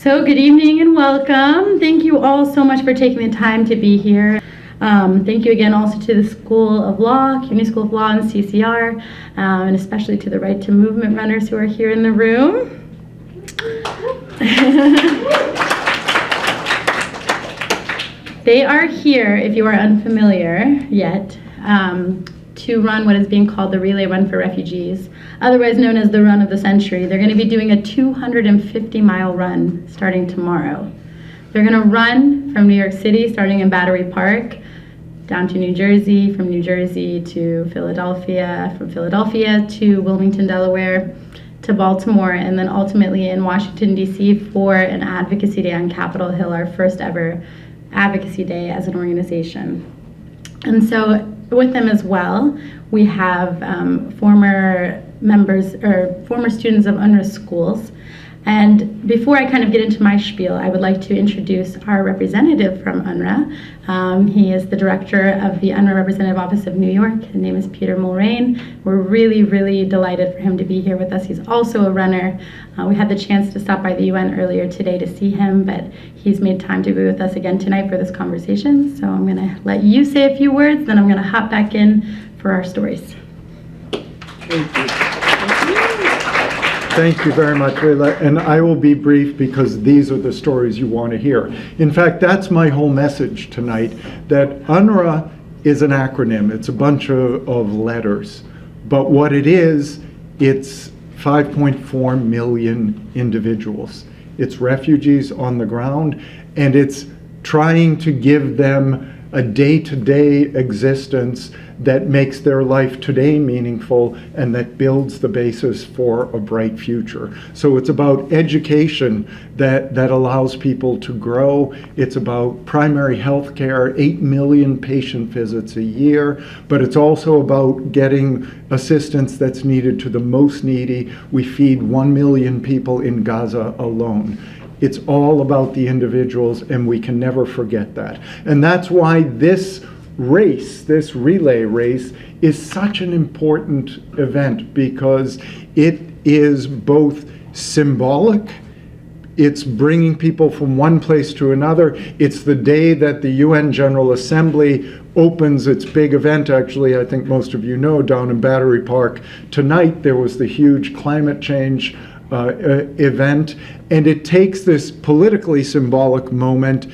So good evening and welcome. Thank you all so much for taking the time to be here. Thank you again also to the School of Law, CUNY School of Law and CCR, and especially to the Right to Movement runners who are here in the room. They are here, if you are unfamiliar yet, to run what is being called the Relay Run for Refugees, otherwise known as the Run of the Century. They're going to be doing a 250-mile run starting tomorrow. They're going to run from New York City, starting in Battery Park, down to New Jersey, from New Jersey to Philadelphia, from Philadelphia to Wilmington, Delaware, to Baltimore, and then ultimately in Washington, D.C. for an advocacy day on Capitol Hill, our first ever advocacy day as an organization. And so with them as well, we have former members or former students of UNRWA schools. And before I kind of get into my spiel, I would like to introduce our representative from UNRWA. He is the director of the UNRWA Representative Office of New York. His name is Peter Mulrain. We're really, really delighted for him to be here with us. He's also a runner. We had the chance to stop by the UN earlier today to see him, but he's made time to be with us again tonight for this conversation. So I'm going to let you say a few words, then I'm going to hop back in for our stories. Thank you. Thank you very much, Leila. And I will be brief because these are the stories you want to hear. In fact, that's my whole message tonight, that UNRWA is an acronym. It's a bunch of letters. But what it is, it's 5.4 million individuals. It's refugees on the ground, and it's trying to give them a day-to-day existence that makes their life today meaningful and that builds the basis for a bright future. So it's about education that allows people to grow. It's about primary health care, 8 million patient visits a year, but it's also about getting assistance that's needed to the most needy. We feed 1 million people in Gaza alone. It's all about the individuals, and we can never forget that. And that's why this race, this relay race, is such an important event, because it is both symbolic, it's bringing people from one place to another. It's the day that the UN General Assembly opens its big event. Actually, I think most of you know, down in Battery Park tonight, there was the huge climate change event, and it takes this politically symbolic moment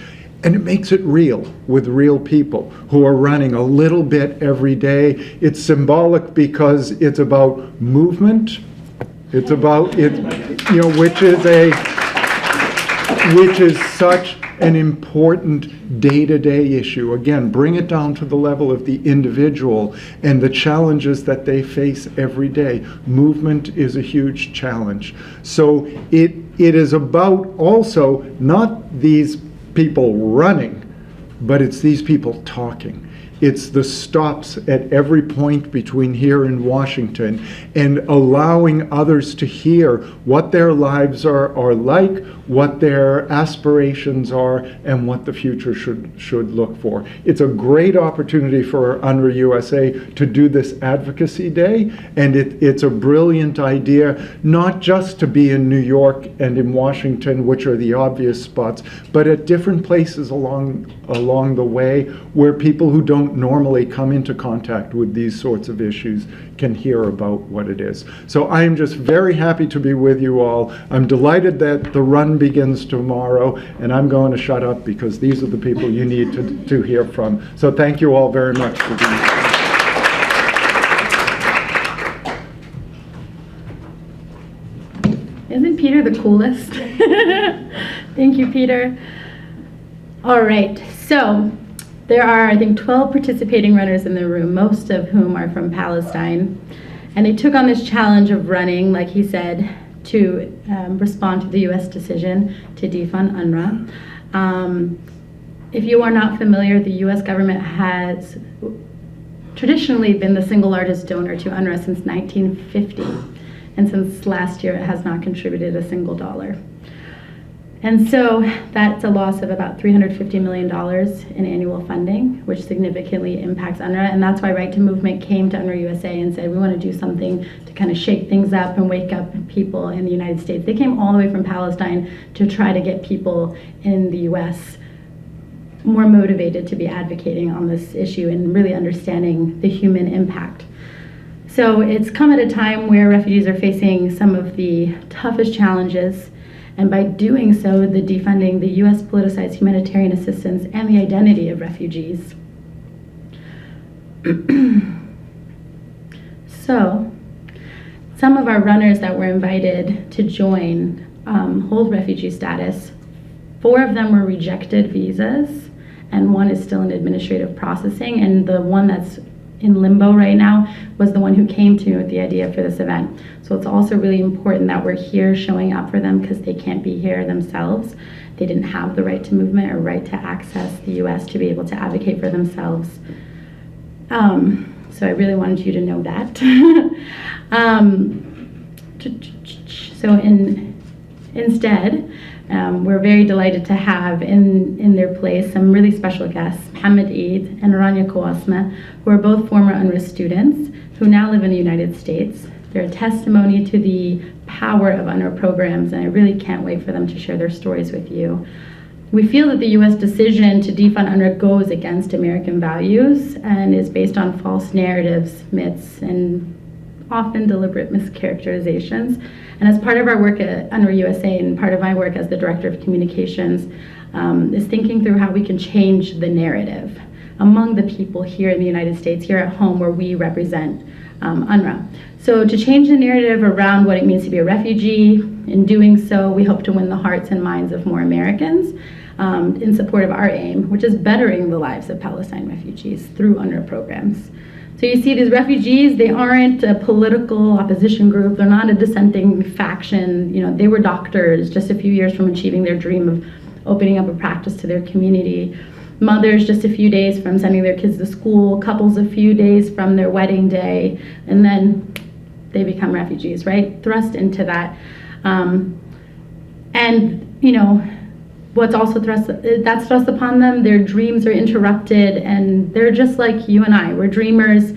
and it makes it real with real people who are running a little bit every day. It's symbolic because it's about movement. It's about it, you know, which is such an important day-to-day issue. Again, bring it down to the level of the individual and the challenges that they face every day. Movement is a huge challenge. So it is about also not these people running, but it's these people talking. It's the stops at every point between here and Washington and allowing others to hear what their lives are like, what their aspirations are, and what the future should look for. It's a great opportunity for UNRWA USA to do this advocacy day, and it's a brilliant idea, not just to be in New York and in Washington, which are the obvious spots, but at different places along the way where people who don't normally come into contact with these sorts of issues can hear about what it is. So I am just very happy to be with you all. I'm delighted that the run begins tomorrow, and I'm going to shut up because these are the people you need to hear from. So thank you all very much for being here. Isn't Peter the coolest? Thank you, Peter. All right, so there are, I think, 12 participating runners in the room, most of whom are from Palestine. And they took on this challenge of running, like he said, to respond to the U.S. decision to defund UNRWA. If you are not familiar, the U.S. government has traditionally been the single largest donor to UNRWA since 1950. And since last year, it has not contributed a single dollar. And so that's a loss of about $350 million in annual funding, which significantly impacts UNRWA. And that's why Right to Movement came to UNRWA USA and said, we want to do something to kind of shake things up and wake up people in the United States. They came all the way from Palestine to try to get people in the US more motivated to be advocating on this issue and really understanding the human impact. So it's come at a time where refugees are facing some of the toughest challenges, and by doing so, the defunding the US politicized humanitarian assistance and the identity of refugees. So, some of our runners that were invited to join hold refugee status. 4 of them were rejected visas, and 1 is still in administrative processing, and the one that's in limbo right now was the one who came to me with the idea for this event. So it's also really important that we're here showing up for them because they can't be here themselves. They didn't have the right to movement or right to access the US to be able to advocate for themselves. So I really wanted you to know that. Instead, we're very delighted to have in their place some really special guests, Mohammed Eid and Rania Kouasma, who are both former UNRWA students who now live in the United States. They're a testimony to the power of UNRWA programs, and I really can't wait for them to share their stories with you. We feel that the U.S. decision to defund UNRWA goes against American values and is based on false narratives, myths, and often deliberate mischaracterizations. And as part of our work at UNRWA USA and part of my work as the Director of Communications is thinking through how we can change the narrative among the people here in the United States, here at home where we represent UNRWA. So to change the narrative around what it means to be a refugee, in doing so, we hope to win the hearts and minds of more Americans in support of our aim, which is bettering the lives of Palestine refugees through UNRWA programs. So you see these refugees, they aren't a political opposition group, they're not a dissenting faction, they were doctors just a few years from achieving their dream of opening up a practice to their community. Mothers just a few days from sending their kids to school, couples a few days from their wedding day, and then they become refugees, right? Thrust into that. What's also thrust upon them, their dreams are interrupted, and they're just like you and I. We're dreamers,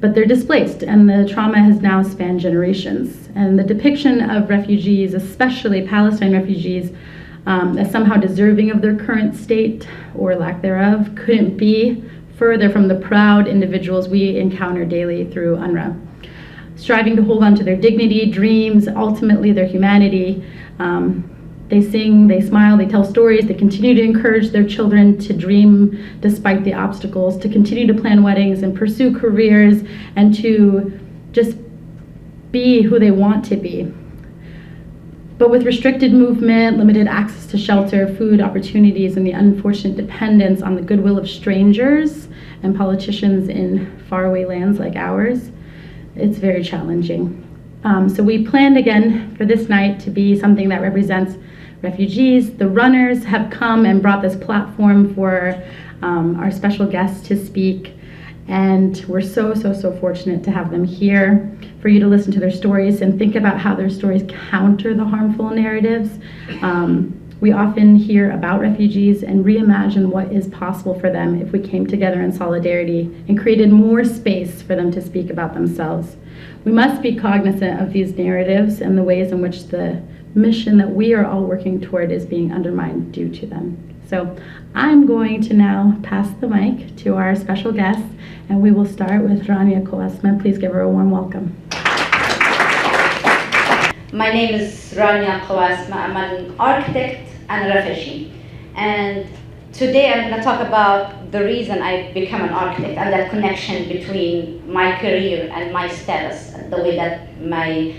but they're displaced, and the trauma has now spanned generations. And the depiction of refugees, especially Palestine refugees, as somehow deserving of their current state or lack thereof, couldn't be further from the proud individuals we encounter daily through UNRWA. Striving to hold on to their dignity, dreams, ultimately their humanity. They sing, they smile, they tell stories, they continue to encourage their children to dream despite the obstacles, to continue to plan weddings and pursue careers, and to just be who they want to be. But with restricted movement, limited access to shelter, food opportunities, and the unfortunate dependence on the goodwill of strangers and politicians in faraway lands like ours, it's very challenging. So we planned again for this night to be something that represents refugees. The runners have come and brought this platform for our special guests to speak, and we're so fortunate to have them here for you to listen to their stories and think about how their stories counter the harmful narratives. We often hear about refugees and reimagine what is possible for them if we came together in solidarity and created more space for them to speak about themselves. We must be cognizant of these narratives and the ways in which the mission that we are all working toward is being undermined due to them. So I'm going to now pass the mic to our special guest, and we will start with Rania Kouasma. Please give her a warm welcome. My name is Rania Kouasma. I'm an architect and a refugee. And today I'm going to talk about the reason I become an architect and that connection between my career and my status, the way that my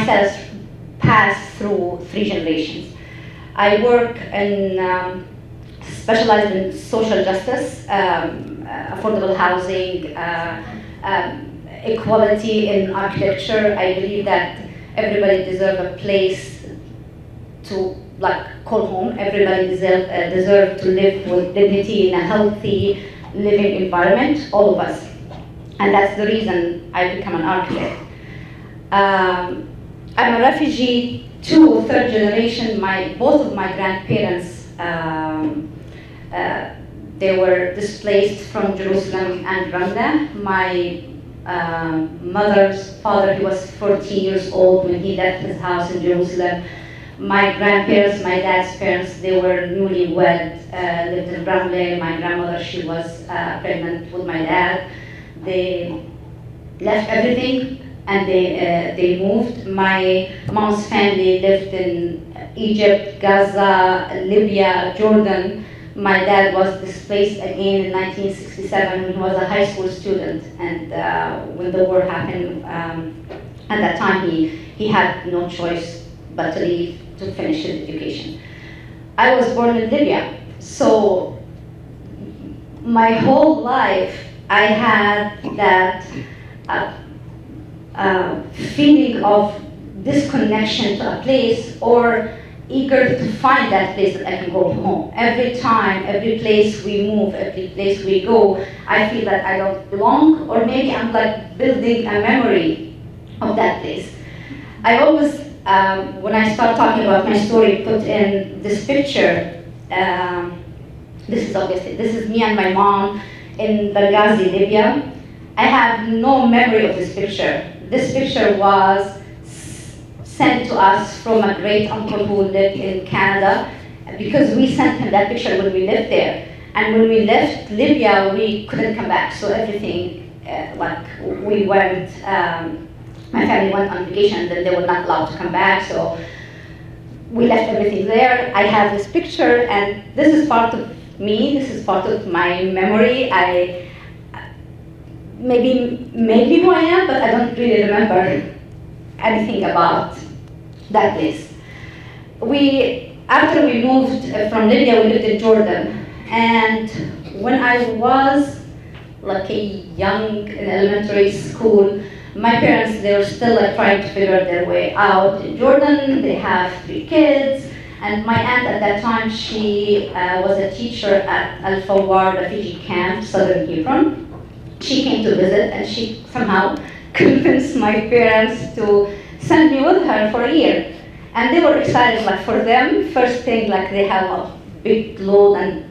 status passed through 3 generations. I work in, specialized in social justice, affordable housing, equality in architecture. I believe that everybody deserves a place to call home. Everybody deserves to live with dignity in a healthy living environment, all of us. And that's the reason I become an architect. I'm a refugee third generation, both of my grandparents, they were displaced from Jerusalem and Ramla. My mother's father, he was 14 years old when he left his house in Jerusalem. My grandparents, my dad's parents, they were newlywed, lived in Ramla. My grandmother, she was pregnant with my dad. They left everything and they moved. My mom's family lived in Egypt, Gaza, Libya, Jordan. My dad was displaced again in 1967 when he was a high school student, and when the war happened, at that time he had no choice but to leave to finish his education. I was born in Libya, so my whole life I had that feeling of disconnection to a place, or eager to find that place that I can go home. Every time, every place we move, every place we go, I feel that I don't belong, or maybe I'm like building a memory of that place. I always, when I start talking about my story, put in this picture. This is me and my mom in Benghazi, Libya. I have no memory of this picture. This picture was sent to us from a great uncle who lived in Canada, because we sent him that picture when we lived there. And when we left Libya, we couldn't come back. So everything, we went, my family went on vacation, and then they were not allowed to come back. So we left everything there. I have this picture, and this is part of me. This is part of my memory. I maybe who I am, but I don't really remember anything about that place. After we moved from Libya, we lived in Jordan. And when I was like a young in elementary school, my parents, they were still like trying to figure their way out in Jordan. They have 3 kids. And my aunt at that time, she was a teacher at Al-Fawar refugee camp, southern Hebron. She came to visit, and she somehow convinced my parents to send me with her for a year. And they were excited, like for them, first thing, like they have a big load and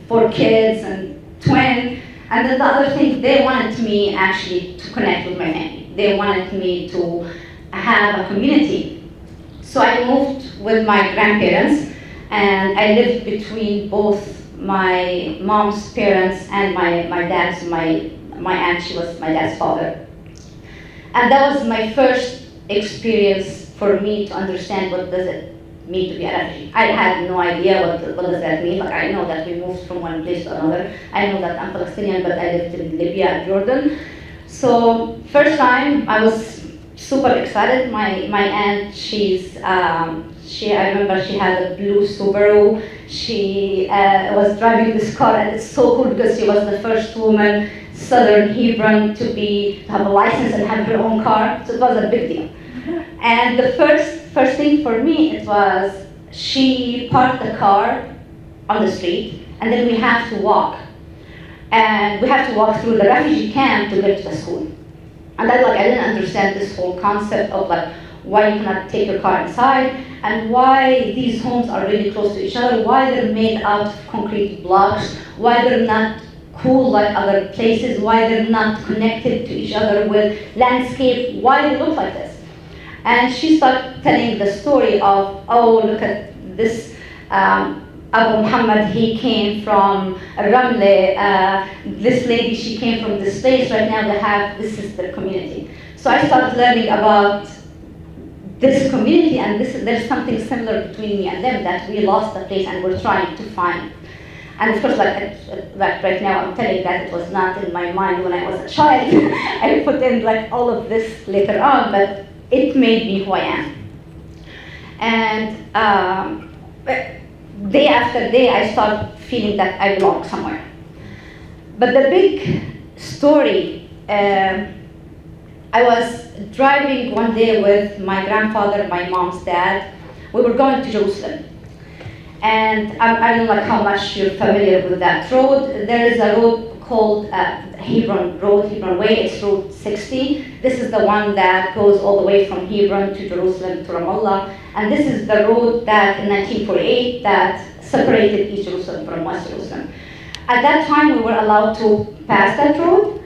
4 kids and twin. And then the other thing, they wanted me actually to connect with my family. They wanted me to have a community. So I moved with my grandparents, and I lived between both my mom's parents and my dad's. My aunt, she was my dad's father. And that was my first experience for me to understand what does it mean to be a refugee. I had no idea what does that mean. Like, I know that we moved from one place to another. I know that I'm Palestinian, but I lived in Libya and Jordan. So first time I was super excited. My aunt, I remember she had a blue Subaru. She was driving this car, and it's so cool because she was the first woman, Southern Hebron, to have a license and have her own car. So it was a big deal. And the first thing for me, it was she parked the car on the street, and then we have to walk. And we have to walk through the refugee camp to get to the school. And I didn't understand this whole concept of why you cannot take your car inside, and why these homes are really close to each other, why they're made out of concrete blocks, why they're not cool like other places, why they're not connected to each other with landscape, why they look like this. And she started telling the story of, oh, look at this Abu Muhammad, he came from Ramle, this lady, she came from this place, right now this is their community. So I started learning about this community, and there's something similar between me and them, that we lost the place and we're trying to find. And of course, right now I'm telling that it was not in my mind when I was a child. I put in all of this later on, but it made me who I am. And day after day, I started feeling that I belong somewhere. But the big story, I was driving one day with my grandfather, my mom's dad. We were going to Jerusalem. And I don't know how much you're familiar with that road. There is a road called Hebron Road, Hebron Way. It's Route 60. This is the one that goes all the way from Hebron to Jerusalem to Ramallah. And this is the road that in 1948 that separated East Jerusalem from West Jerusalem. At that time, we were allowed to pass that road,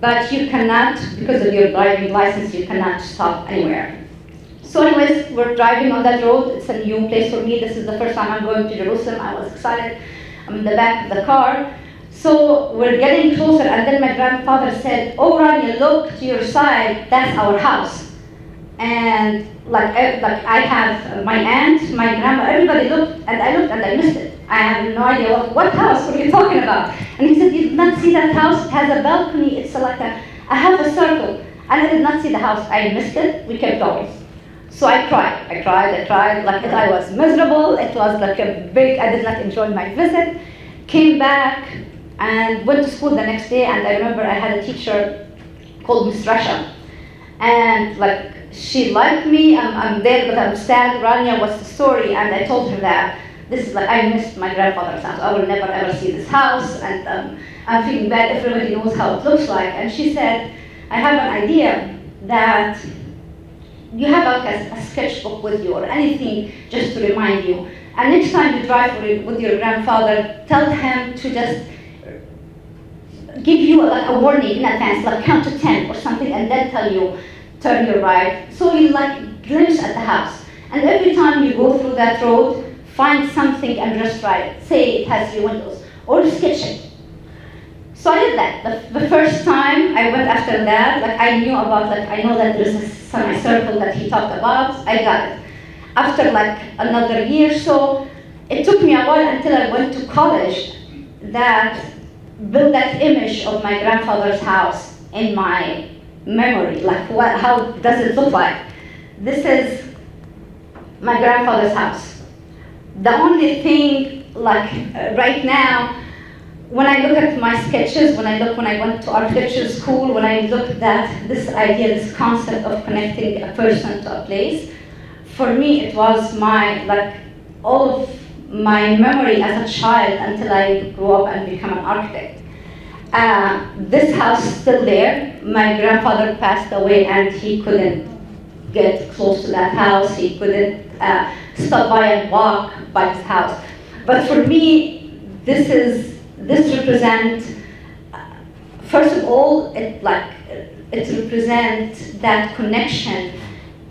but you cannot, because of your driving license, you cannot stop anywhere. So anyways, we're driving on that road. It's a new place for me. This is the first time I'm going to Jerusalem. I was excited. I'm in the back of the car. So we're getting closer, and then my grandfather said, "Oh, Rania, look to your side. That's our house." And like I have my aunt, my grandma, everybody looked, and I looked and I missed it. I have no idea what house are you talking about. And he said, "You did not see that house? It has a balcony. It's like a half a circle." And I did not see the house. I missed it. We kept going. So I cried, like I was miserable. It was like I did not enjoy my visit. Came back and went to school the next day, and I remember I had a teacher called Miss Russia. And like, she liked me, I'm there, but I'm sad. Rania, what's the story? And I told her that this is like, I missed my grandfather's house. I will never ever see this house, and I'm feeling bad. Everybody knows how it looks like. And she said, I have an idea that you have like a sketchbook with you or anything just to remind you. And next time you drive with your grandfather, tell him to just give you like a warning in advance, like count to 10 or something, and then tell you, turn your right. So you like glimpse at the house. And every time you go through that road, find something and just write. Say it has 3 windows, or sketch it. So I did that. The first time I went after that, like I knew about, like I know that there's a semicircle that he talked about, I got it. After like another year or so, it took me a while until I went to college that built that image of my grandfather's house in my memory. Like how does it look like? This is my grandfather's house. The only thing, like right now, when I look at my sketches, when I went to architecture school, when I looked at this idea, this concept of connecting a person to a place, for me it was like all of my memory as a child until I grew up and became an architect. This house is still there. My grandfather passed away and he couldn't get close to that house. He couldn't stop by and walk by his house. But for me, this represents, first of all, it represents that connection,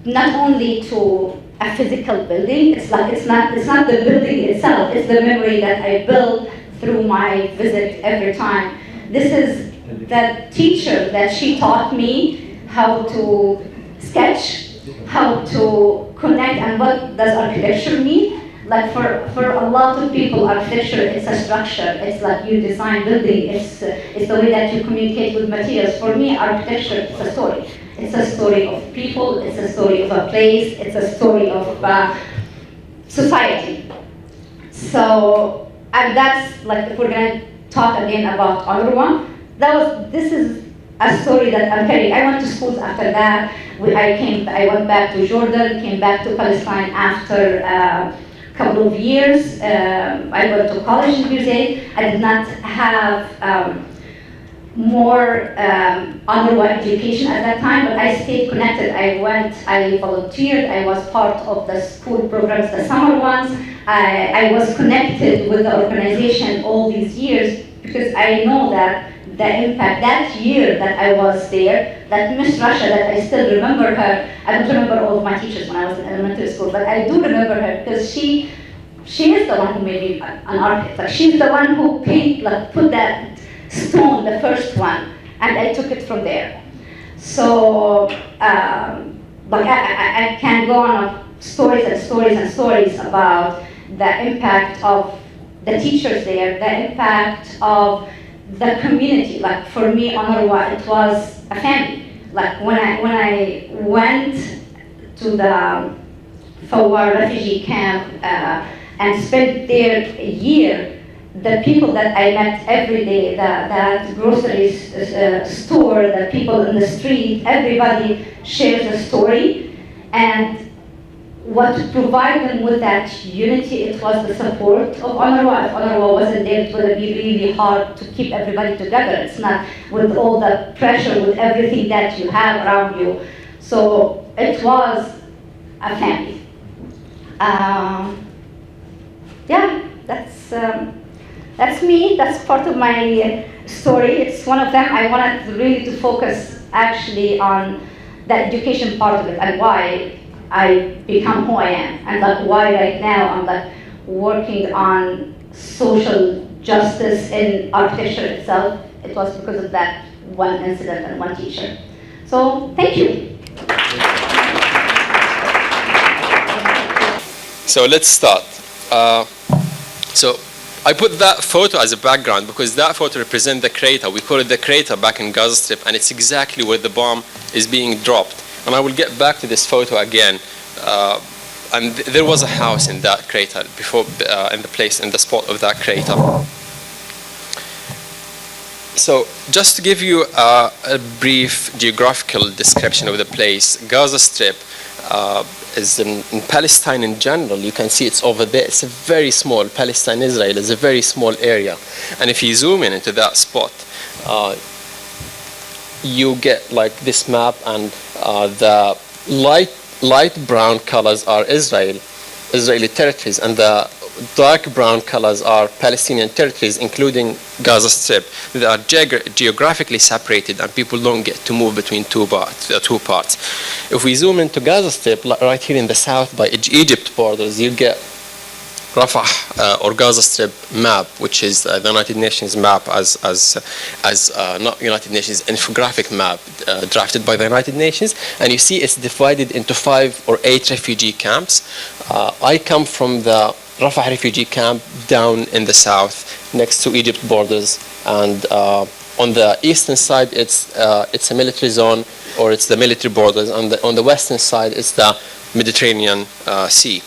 not only to a physical building. It's not the building itself. It's the memory that I build through my visit every time. This is the teacher that she taught me how to sketch, how to connect, and what does architecture mean. Like for a lot of people, architecture is a structure. It's like you design building. It's the way that you communicate with materials. For me, architecture is a story. It's a story of people. It's a story of a place. It's a story of society. So, and that's like, if we're gonna talk again about UNRWA, this is a story that I'm carrying. I went to schools after that. I went back to Jordan, came back to Palestine after a couple of years. I went to college in Beirut. I did not have more UNRWA education at that time, but I stayed connected. I volunteered, I was part of the school programs, the summer ones. I was connected with the organization all these years because I know that the impact that year that I was there, that Miss Russia, that I still remember her. I don't remember all of my teachers when I was in elementary school, but I do remember her because she is the one who made me an architect. Like she's the one who put that stone, the first one, and I took it from there. So, like I can go on stories and stories and stories about the impact of the teachers there, the impact of the community. Like for me, UNRWA, it was a family. Like when I went to the Fawar refugee camp and spent there a year, the people that I met every day, that grocery store, the people in the street, everybody shares a story. And what provided them with that unity, it was the support of UNRWA. If UNRWA wasn't there, it would be really hard to keep everybody together. It's not with all the pressure, with everything that you have around you. So it was a family. Yeah, that's me. That's part of my story. It's one of them. I wanted really to focus actually on the education part of it and why I become who I am, and like why right now I'm like working on social justice in architecture itself. It was because of that one incident and one teacher. So thank you. So let's start. So I put that photo as a background because that photo represents the crater. We call it the crater back in Gaza Strip, and it's exactly where the bomb is being dropped. And I will get back to this photo again. And there was a house in that crater before, in the spot of that crater. So just to give you a brief geographical description of the place, Gaza Strip is in Palestine in general. You can see it's over there. It's a very small, Palestine, Israel is a very small area. And if you zoom in into that spot, you get like this map, and the light brown colors are Israeli territories, and the dark brown colors are Palestinian territories, including Gaza Strip. They are geographically separated, and people don't get to move between two parts. If we zoom into Gaza Strip, right here in the south by Egypt borders, you get Rafah or Gaza Strip map, which is the United Nations map, as not United Nations, infographic map drafted by the United Nations, and you see it's divided into 5 or 8 refugee camps. I come from the Rafah refugee camp down in the south, next to Egypt borders, and on the eastern side it's a military zone, or it's the military borders. On the western side it's the Mediterranean Sea.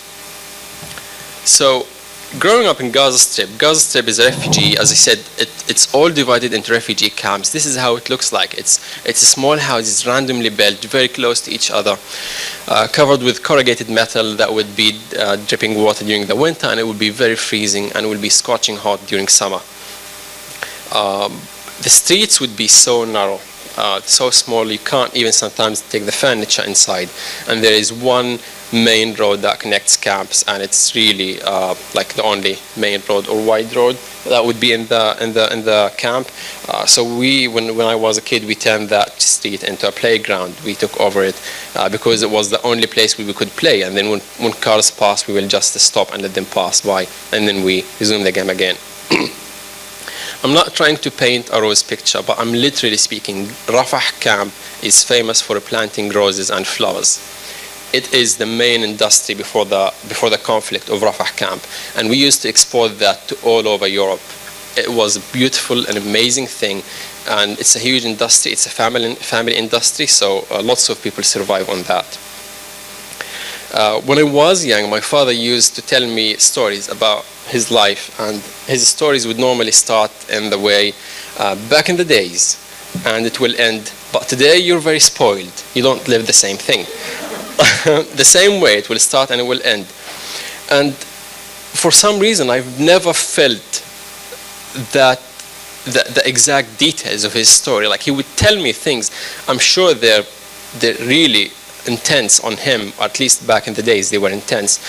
So, growing up in Gaza Strip is a refugee. As I said, it's all divided into refugee camps. This is how it looks like. It's a small houses randomly built, very close to each other, covered with corrugated metal that would be dripping water during the winter, and it would be very freezing and would be scorching hot during summer. The streets would be so narrow, so small you can't even sometimes take the furniture inside, and there is one main road that connects camps, and it's really like the only main road or wide road that would be in the camp. So when I was a kid, we turned that street into a playground. We took over it because it was the only place we could play, and then when cars pass, we will just stop and let them pass by, and then we resume the game again. I'm not trying to paint a rose picture, but I'm literally speaking. Rafah camp is famous for planting roses and flowers. It is the main industry before the conflict of Rafah camp, and we used to export that to all over Europe. It was a beautiful and amazing thing, and it's a huge industry. It's a family industry, so lots of people survive on that. When I was young, my father used to tell me stories about his life, and his stories would normally start in the way, back in the days, and it will end, but today you're very spoiled. You don't live the same thing. The same way it will start and it will end. And for some reason, I've never felt that the exact details of his story. Like, he would tell me things, I'm sure they're really intense on him, at least back in the days they were intense.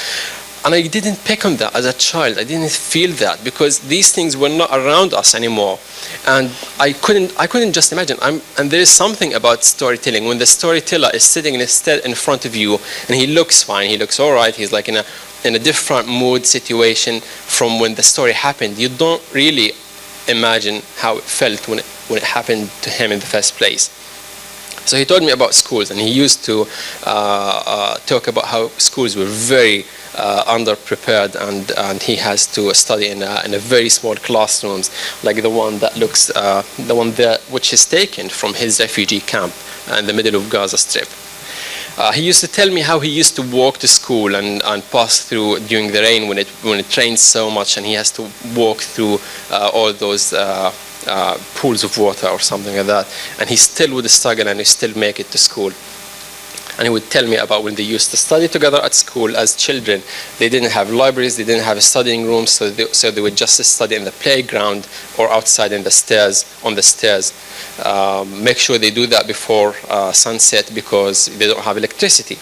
And I didn't pick on that as a child. I didn't feel that because these things were not around us anymore. And I couldn't just imagine. And there is something about storytelling. When the storyteller is sitting instead in front of you, and he looks fine, he looks all right, he's like in a different mood situation from when the story happened. You don't really imagine how it felt when it happened to him in the first place. So he told me about schools, and he used to talk about how schools were very underprepared, and he has to study in a very small classrooms, like the one that looks, the one there, which is taken from his refugee camp in the middle of Gaza Strip. He used to tell me how he used to walk to school and pass through during the rain when it rains so much, and he has to walk through all those pools of water or something like that, and he still would struggle and he still make it to school. And he would tell me about when they used to study together at school as children. They didn't have libraries, they didn't have studying rooms, so they would just study in the playground or outside on the stairs. Make sure they do that before sunset because they don't have electricity.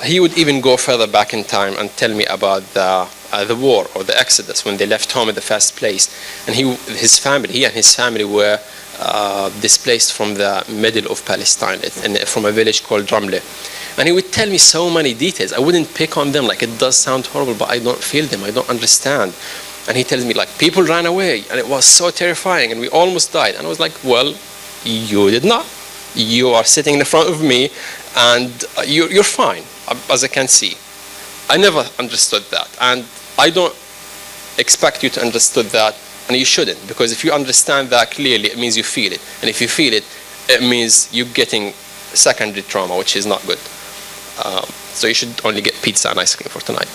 He would even go further back in time and tell me about the war or the Exodus when they left home in the first place. And he and his family were displaced from the middle of Palestine, from a village called Ramle. And he would tell me so many details. I wouldn't pick on them, like it does sound horrible, but I don't feel them, I don't understand. And he tells me like people ran away and it was so terrifying and we almost died. And I was like, well, you did not. You are sitting in front of me and you're fine, as I can see. I never understood that. And I don't expect you to understand that, and you shouldn't, because if you understand that clearly, it means you feel it. And if you feel it, it means you're getting secondary trauma, which is not good. So you should only get pizza and ice cream for tonight.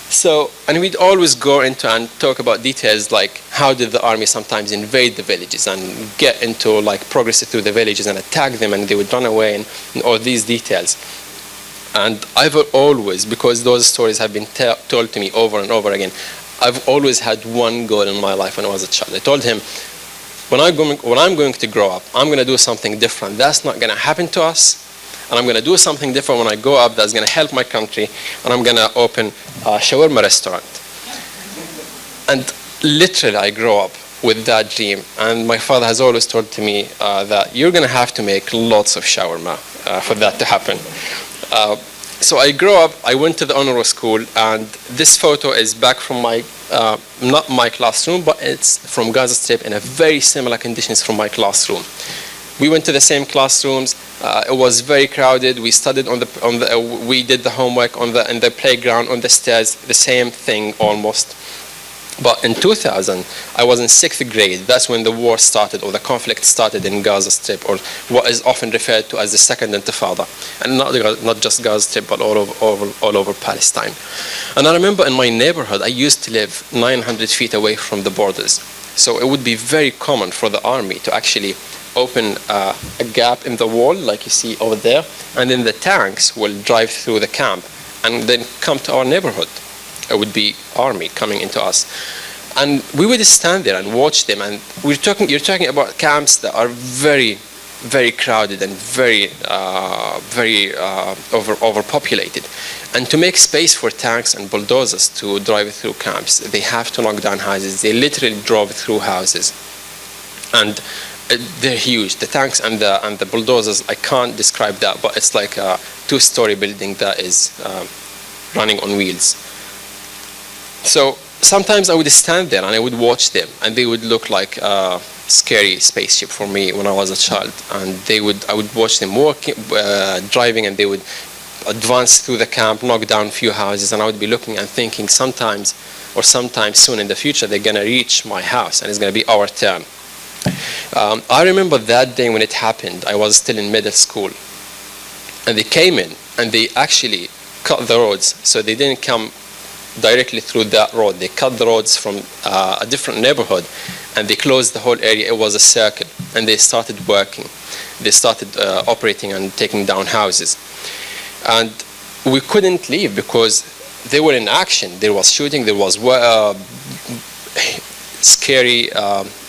So, and we'd always go into and talk about details like how did the army sometimes invade the villages and get into like progress through the villages and attack them and they would run away and all these details. And I've always, because those stories have been told to me over and over again, I've always had one goal in my life when I was a child. I told him, when I'm going to grow up, I'm going to do something different. That's not going to happen to us. And I'm going to do something different when I grow up that's going to help my country. And I'm going to open a shawarma restaurant. And literally, I grew up with that dream. And my father has always told to me that you're going to have to make lots of shawarma for that to happen. So I grew up, I went to the honor school, and this photo is back from my, not my classroom, but it's from Gaza Strip in a very similar conditions from my classroom. We went to the same classrooms. It was very crowded. We studied we did the homework in the playground, on the stairs, the same thing almost. But in 2000, I was in 6th grade. That's when the war started, or the conflict started in Gaza Strip, or what is often referred to as the Second Intifada. And not just Gaza Strip, but all over Palestine. And I remember in my neighborhood, I used to live 900 feet away from the borders. So it would be very common for the army to actually open a gap in the wall, like you see over there, and then the tanks will drive through the camp and then come to our neighborhood. It would be army coming into us. And we would stand there and watch them. And you're talking about camps that are very, very crowded and very overpopulated. And to make space for tanks and bulldozers to drive through camps, they have to knock down houses. They literally drove through houses. And they're huge. The tanks and the bulldozers, I can't describe that, but it's like a 2-story building that is running on wheels. So sometimes I would stand there and I would watch them, and they would look like a scary spaceship for me when I was a child. And I would watch them driving, and they would advance through the camp, knock down a few houses, and I would be looking and thinking sometime soon in the future they're going to reach my house and it's going to be our turn. I remember that day when it happened. I was still in middle school, and they came in and they actually cut the roads, so they didn't come directly through that road. They cut the roads from a different neighborhood, and they closed the whole area. It was a circle, and they started working. They started operating and taking down houses, and we couldn't leave because they were in action. There was shooting. There was scary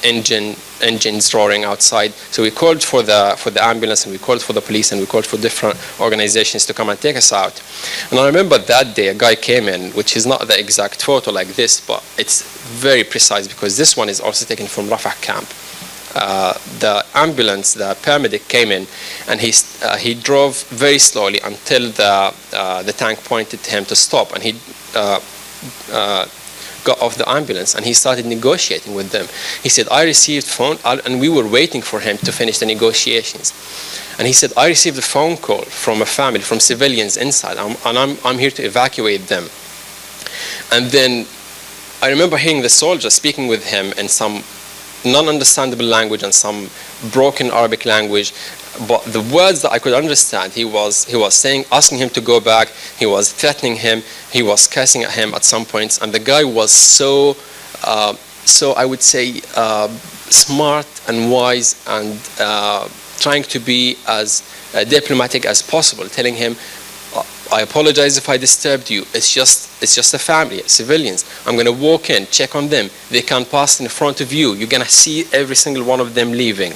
engines roaring outside. So we called for the ambulance, and we called for the police, and we called for different organizations to come and take us out. And I remember that day a guy came in, which is not the exact photo like this, but it's very precise because this one is also taken from Rafah camp. The ambulance, the paramedic came in, and he drove very slowly until the tank pointed to him to stop, and he got off the ambulance and he started negotiating with them. He said, I received phone, and we were waiting for him to finish the negotiations. And he said, I received a phone call from a family, from civilians inside, and I'm here to evacuate them. And then I remember hearing the soldier speaking with him in some non-understandable language and some broken Arabic language. But the words that I could understand, he was saying, asking him to go back. He was threatening him. He was cursing at him at some points. And the guy was so I would say, smart and wise, and trying to be as diplomatic as possible, telling him, I apologize if I disturbed you. It's just a family, civilians. I'm going to walk in, check on them. They can pass in front of you. You're going to see every single one of them leaving.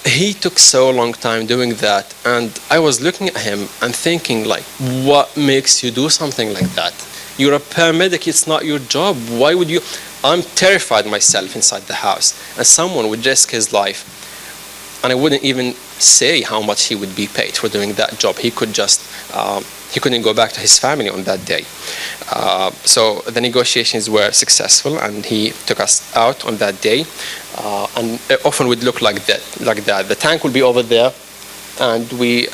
He took so long time doing that, and I was looking at him and thinking, like, what makes you do something like that? You're a paramedic, it's not your job. Why would you? I'm terrified myself inside the house, and someone would risk his life, and I wouldn't even say how much he would be paid for doing that job. He could just, he couldn't go back to his family on that day. So the negotiations were successful, and he took us out on that day. And it often would look like that. The tank would be over there, and we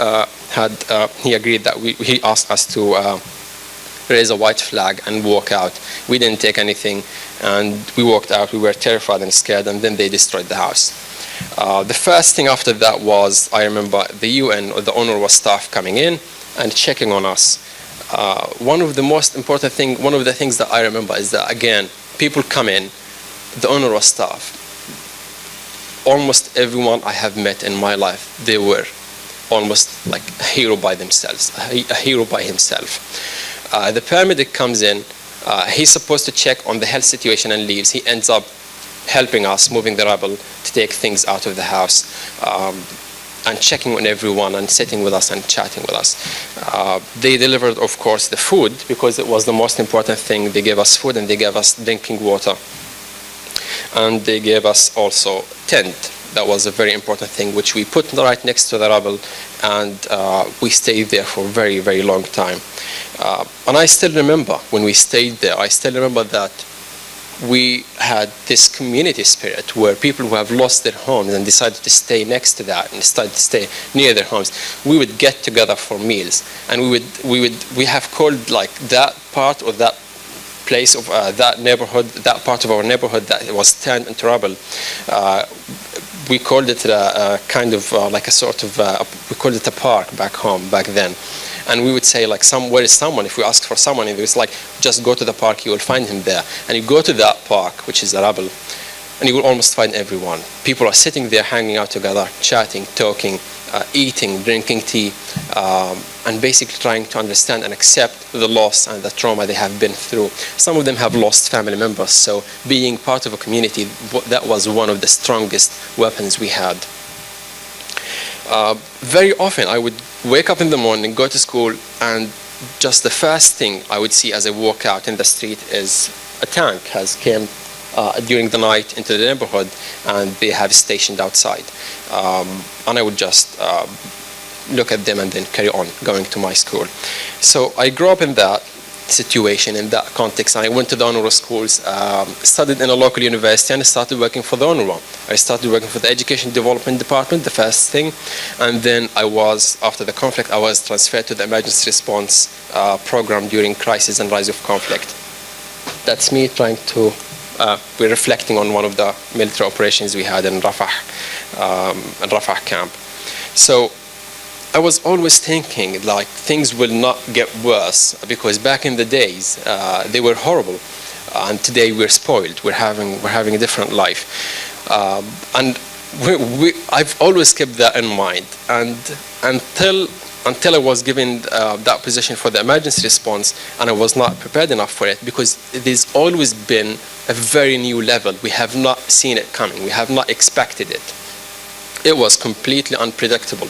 he agreed that he asked us to raise a white flag and walk out. We didn't take anything, and we walked out. We were terrified and scared, and then they destroyed the house. The first thing after that was, I remember the UN or the UNRWA staff coming in and checking on us. One of the most important things, one of the things that I remember is that, again, people come in, the UNRWA staff, almost everyone I have met in my life, they were almost like a hero by themselves, a hero by himself. The paramedic comes in, he's supposed to check on the health situation and leaves. He ends up helping us, moving the rubble to take things out of the house, and checking on everyone and sitting with us and chatting with us. They delivered, of course, the food, because it was the most important thing. They gave us food, and they gave us drinking water. And they gave us also tent. That was a very important thing, which we put right next to the rubble, and we stayed there for a very, very long time. And I still remember when we stayed there, I still remember that we had this community spirit where people who have lost their homes and decided to stay next to that and decided to stay near their homes, we would get together for meals, and we have called like that part or that place of that neighborhood, that part of our neighborhood that was turned into rubble. We called it kind of like a sort of we called it a park back home back then. And we would say, like, where is someone? If we ask for someone, it was like, just go to the park, you will find him there. And you go to that park, which is a rubble, and you will almost find everyone. People are sitting there, hanging out together, chatting, talking, eating, drinking tea, and basically trying to understand and accept the loss and the trauma they have been through. Some of them have lost family members, so being part of a community, that was one of the strongest weapons we had. Very often I would wake up in the morning, go to school, and just the first thing I would see as I walk out in the street is a tank has came during the night into the neighborhood, and they have stationed outside. And I would just look at them and then carry on going to my school. So I grew up in that situation, in that context, and I went to the UNRWA schools, studied in a local university, and I started working for the UNRWA. I started working for the Education Development Department, the first thing, and then after the conflict, I was transferred to the Emergency Response Program during crisis and rise of conflict. That's me trying to, we're reflecting on one of the military operations we had in Rafah camp. So I was always thinking, like, things will not get worse, because back in the days they were horrible, and today we're spoiled. We're having a different life, and I've always kept that in mind. And until I was given that position for the emergency response, and I was not prepared enough for it, because there's always been a very new level. We have not seen it coming. We have not expected it. It was completely unpredictable.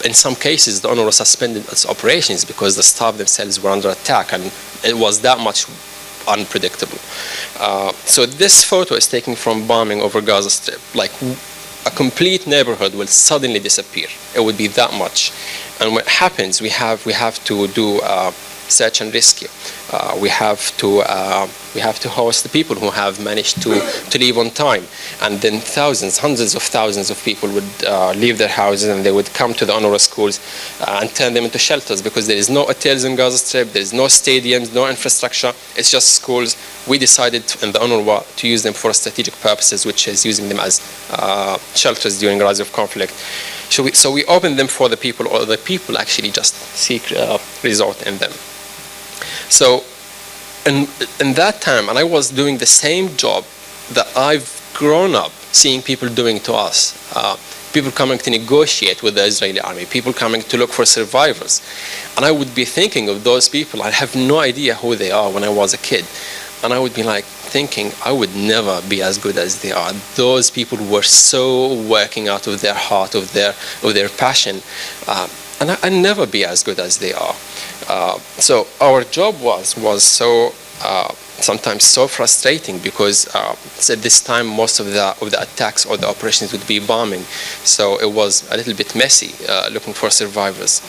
In some cases, the UNRWA suspended its operations because the staff themselves were under attack, and it was that much unpredictable. So this photo is taken from bombing over Gaza Strip. Like, a complete neighborhood will suddenly disappear. It would be that much. And when it happens, we have to do search and rescue. We have to host the people who have managed to leave on time, and then hundreds of thousands of people would leave their houses, and they would come to the UNRWA schools and turn them into shelters, because there is no hotels in Gaza Strip, there is no stadiums, no infrastructure. It's just schools. We decided in the UNRWA to use them for strategic purposes, which is using them as shelters during rise of conflict. So we opened them for the people, or the people actually just seek resort in them. So in that time, and I was doing the same job that I've grown up seeing people doing to us. People coming to negotiate with the Israeli army, people coming to look for survivors. And I would be thinking of those people. I have no idea who they are when I was a kid. And I would be like, thinking I would never be as good as they are. Those people were so working out of their heart, of their passion, and I'll never be as good as they are. So our job was so sometimes so frustrating because at this time most of the attacks or the operations would be bombing, so it was a little bit messy looking for survivors.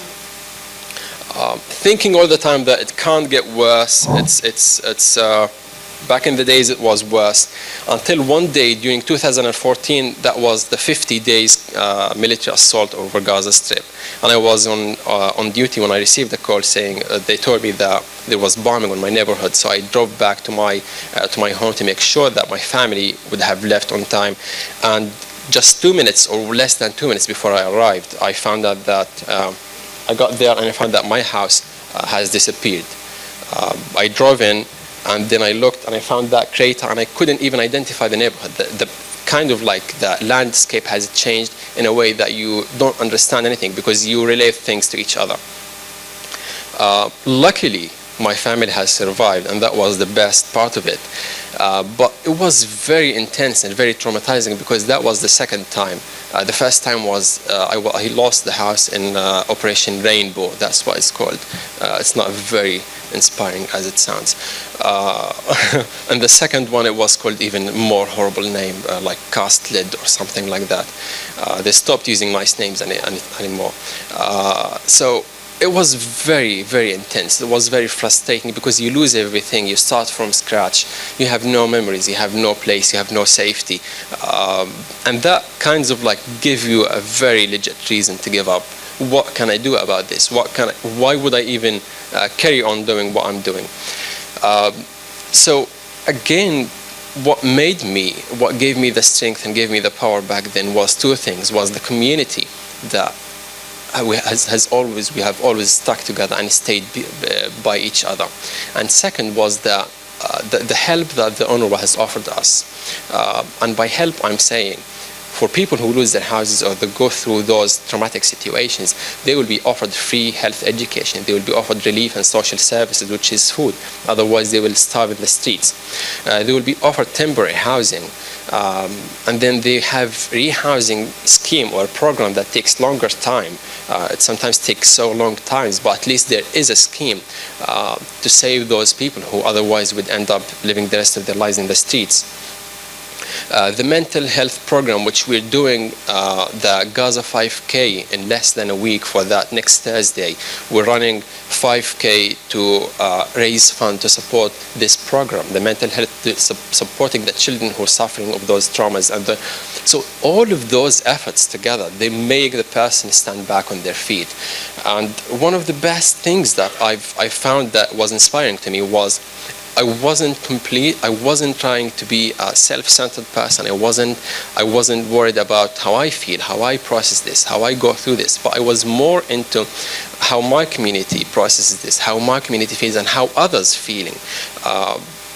Thinking all the time that it can't get worse. It's back in the days it was worse, until one day during 2014, that was the 50 days military assault over Gaza Strip, and I was on duty when I received a call saying they told me that there was bombing on my neighborhood. So I drove back to my home to make sure that my family would have left on time, and just 2 minutes or less than 2 minutes before I arrived, I found out that I got there and I found that my house has disappeared. I drove in, and then I looked and I found that crater, and I couldn't even identify the neighborhood. The kind of like the landscape has changed in a way that you don't understand anything because you relate things to each other. Luckily, my family has survived, and that was the best part of it. But it was very intense and very traumatizing because that was the second time. The first time was I lost the house in Operation Rainbow. That's what it's called. It's not very inspiring as it sounds. And the second one, it was called even more horrible name, like Cast Lid or something like that. They stopped using nice names anymore. So it was very, very intense. It was very frustrating because you lose everything. You start from scratch. You have no memories. You have no place. You have no safety. And that kinds of like give you a very legit reason to give up. What can I do about this? Why would I even carry on doing what I'm doing? So again, what gave me the strength and gave me the power back then was two things. Was the community that we have always stuck together and stayed by each other, and second was the help that the UNRWA has offered us. And by help, I'm saying for people who lose their houses or they go through those traumatic situations, they will be offered free health education. They will be offered relief and social services, which is food. Otherwise, they will starve in the streets. They will be offered temporary housing. And then they have rehousing scheme or program that takes longer time. It sometimes takes so long times, but at least there is a scheme to save those people who otherwise would end up living the rest of their lives in the streets. The mental health program, which we're doing the Gaza 5K in less than a week for that next Thursday. We're running 5K to raise funds to support this program, the mental health, supporting the children who are suffering of those traumas. And so all of those efforts together, they make the person stand back on their feet. And one of the best things that I found that was inspiring to me was I wasn't trying to be a self-centered person. I wasn't worried about how I feel, how I process this, how I go through this, but I was more into how my community processes this, how my community feels, and how others feeling.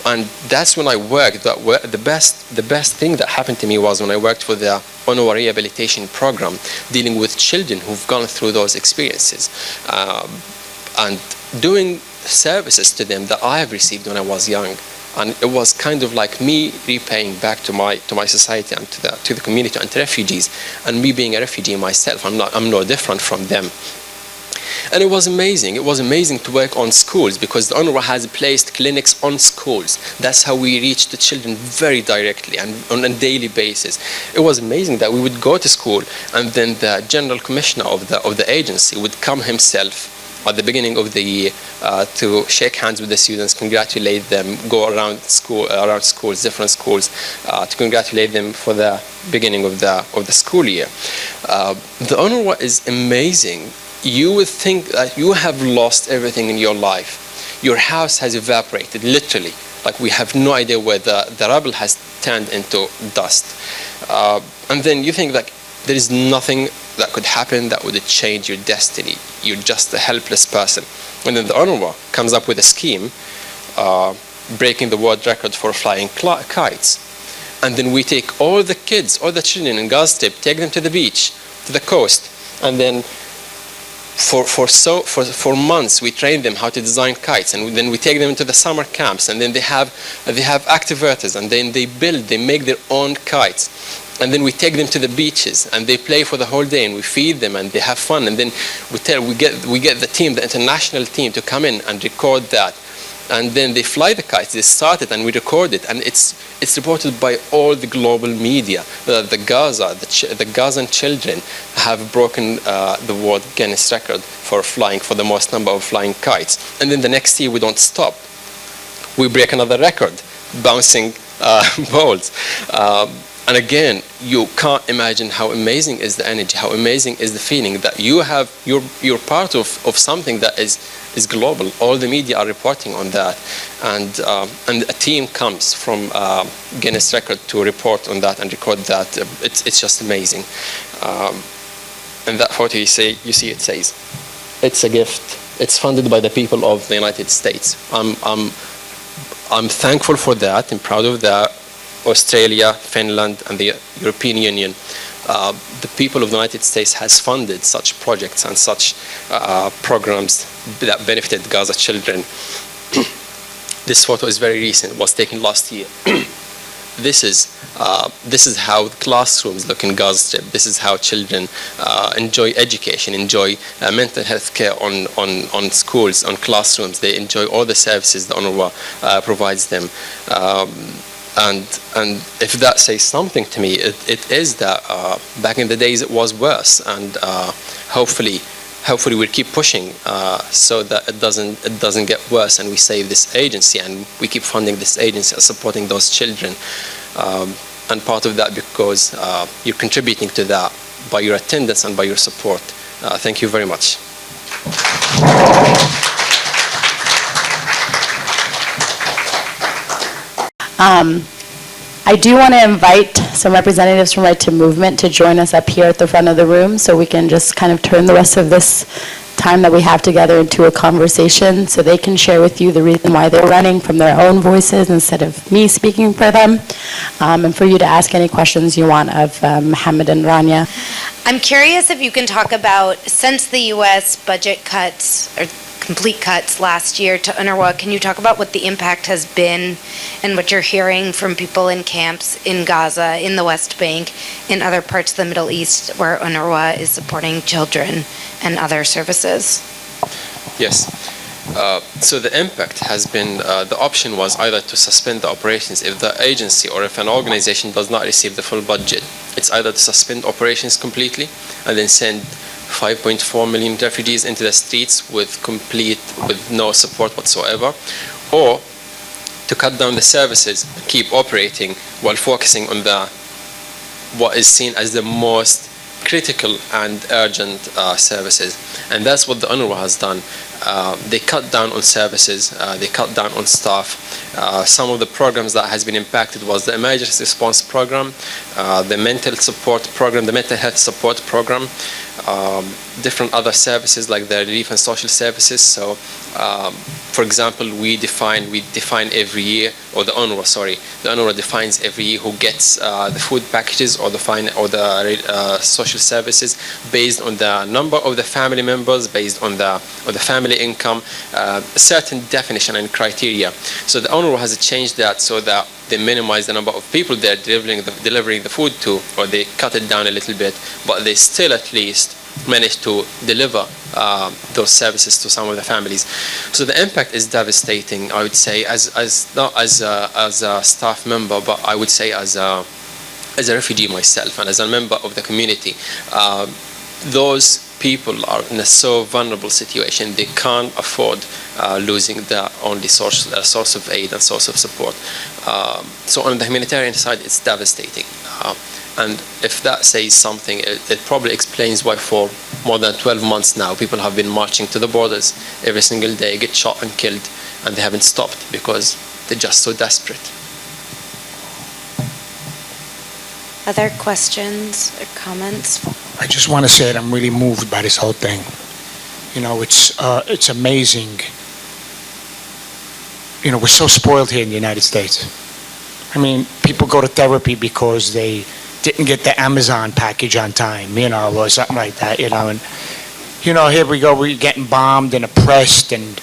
And that's when I worked. The best thing that happened to me was when I worked for the UNRWA rehabilitation program, dealing with children who've gone through those experiences, and doing services to them that I have received when I was young. And it was kind of like me repaying back to my society and to the community and to refugees, and me being a refugee myself. I'm no different from them. And it was amazing. It was amazing to work on schools because the UNRWA has placed clinics on schools. That's how we reach the children very directly and on a daily basis. It was amazing that we would go to school, and then the general commissioner of the agency would come himself at the beginning of the year to shake hands with the students, congratulate them, go around schools, different schools, to congratulate them for the beginning of the school year. The UNRWA is amazing. You would think that you have lost everything in your life. Your house has evaporated, literally. Like we have no idea where the rubble has turned into dust. And then you think like there is nothing that could happen that would change your destiny. You're just a helpless person. And then the UNRWA comes up with a scheme, breaking the world record for flying kites. And then we take all the kids, all the children in Gaza Strip, take them to the beach, to the coast, and then for months we train them how to design kites, and then we take them into the summer camps, and then they have activators, and then they make their own kites, and then we take them to the beaches and they play for the whole day, and we feed them and they have fun, and then we get the international team to come in and record that. And then they fly the kites, they start it, and we record it, and it's reported by all the global media. The Gazan children have broken the world Guinness record for the most number of flying kites. And then the next year we don't stop. We break another record, bouncing balls. And again, you can't imagine how amazing is the energy, how amazing is the feeling that you're part of something that is global. All the media are reporting on that, and a team comes from Guinness record to report on that and record that. It's just amazing. And that photo you see it says, "It's a gift. It's funded by the people of the United States." I'm thankful for that and proud of that. Australia, Finland, and the European Union, the people of the United States has funded such projects and such programs that benefited Gaza children. This photo is very recent, it was taken last year. This is how classrooms look in Gaza Strip. This is how children enjoy education, enjoy mental health care on schools, on classrooms. They enjoy all the services that UNRWA provides them. And if that says something to me, it is that back in the days it was worse, and hopefully we'll keep pushing so that it doesn't get worse, and we save this agency and we keep funding this agency and supporting those children. And part of that because you're contributing to that by your attendance and by your support. Thank you very much. I do want to invite some representatives from Right to Movement to join us up here at the front of the room, so we can just kind of turn the rest of this time that we have together into a conversation, so they can share with you the reason why they're running from their own voices instead of me speaking for them, and for you to ask any questions you want of Mohammed and Rania. I'm curious if you can talk about, since the U.S. budget cuts, or complete cuts last year to UNRWA, can you talk about what the impact has been and what you're hearing from people in camps in Gaza, in the West Bank, in other parts of the Middle East where UNRWA is supporting children and other services? Yes. So the impact has been, the option was either to suspend the operations if the agency or if an organization does not receive the full budget. It's either to suspend operations completely and then send 5.4 million refugees into the streets with no support whatsoever, or to cut down the services and keep operating while focusing on what is seen as the most critical and urgent services. And that's what the UNRWA has done. They cut down on services, they cut down on staff. Some of the programs that has been impacted was the emergency response program, the mental support program, the mental health support program, different other services like the relief and social services. So, for example, we define every year, or the UNRWA defines every year who gets the food packages or the social services based on the number of the family members, based on the family income, a certain definition and criteria. So the UNRWA has changed that so that they minimize the number of people they're delivering the food to, or they cut it down a little bit, but they still at least manage to deliver those services to some of the families. So the impact is devastating, I would say, not as a staff member, but I would say as a refugee myself and as a member of the community. Those people are in a so vulnerable situation, they can't afford losing their only source of aid and source of support. So on the humanitarian side, it's devastating. And if that says something, it probably explains why for more than 12 months now, people have been marching to the borders every single day, get shot and killed, and they haven't stopped because they're just so desperate. Other questions or comments? I just want to say that I'm really moved by this whole thing. You know, it's amazing. You know, we're so spoiled here in the United States. I mean, people go to therapy because they didn't get the Amazon package on time, you know, or something like that, you know. And you know, here we go, we're getting bombed and oppressed and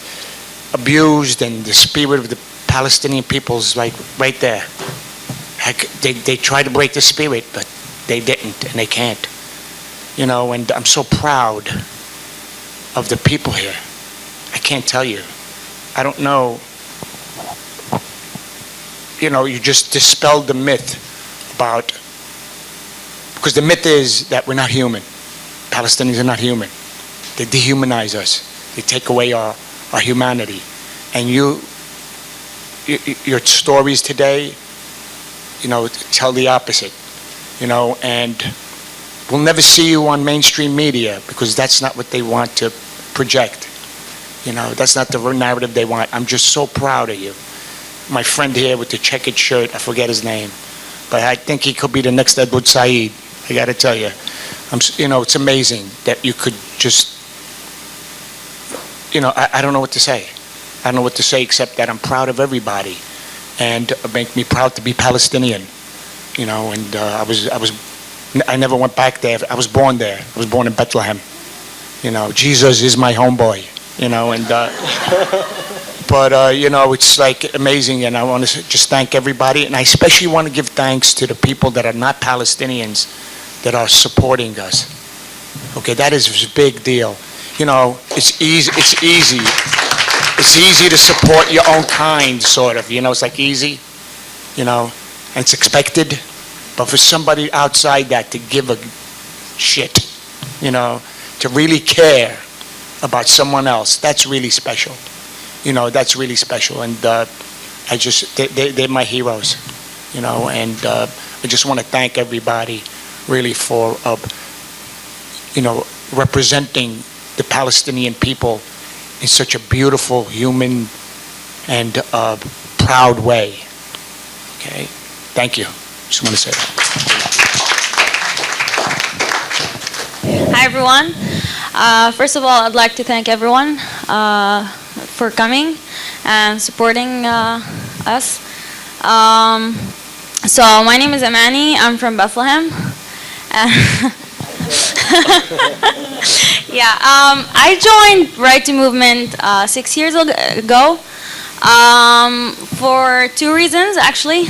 abused, and the spirit of the Palestinian people's like right there. Heck, they tried to break the spirit, but they didn't, and they can't. You know, and I'm so proud of the people here. I can't tell you. I don't know. You know, you just dispelled the myth about, because the myth is that we're not human. Palestinians are not human. They dehumanize us. They take away our humanity. And your stories today, you know, tell the opposite. You know, and we'll never see you on mainstream media because that's not what they want to project. You know, that's not the narrative they want. I'm just so proud of you. My friend here with the checkered shirt, I forget his name, but I think he could be the next Edward Said. I got to tell you, you know, it's amazing that you could just, you know, I don't know what to say. I don't know what to say except that I'm proud of everybody, and make me proud to be Palestinian. You know, and I never went back there. I was born there. I was born in Bethlehem. You know, Jesus is my homeboy. You know, and but you know, it's like amazing, and I want to just thank everybody, and I especially want to give thanks to the people that are not Palestinians that are supporting us. Okay, that is a big deal. You know, it's easy. It's easy to support your own kind, sort of. You know, it's like easy. You know, and it's expected. But for somebody outside that to give a shit, you know, to really care about someone else, that's really special. You know, that's really special. And they're my heroes, you know, and I just want to thank everybody really for, you know, representing the Palestinian people in such a beautiful, human, and proud way. Okay? Thank you. Just want to say that. Hi, everyone. First of all, I'd like to thank everyone for coming and supporting us. So my name is Amani. I'm from Bethlehem. Yeah, I joined Right to Movement 6 years ago for two reasons, actually.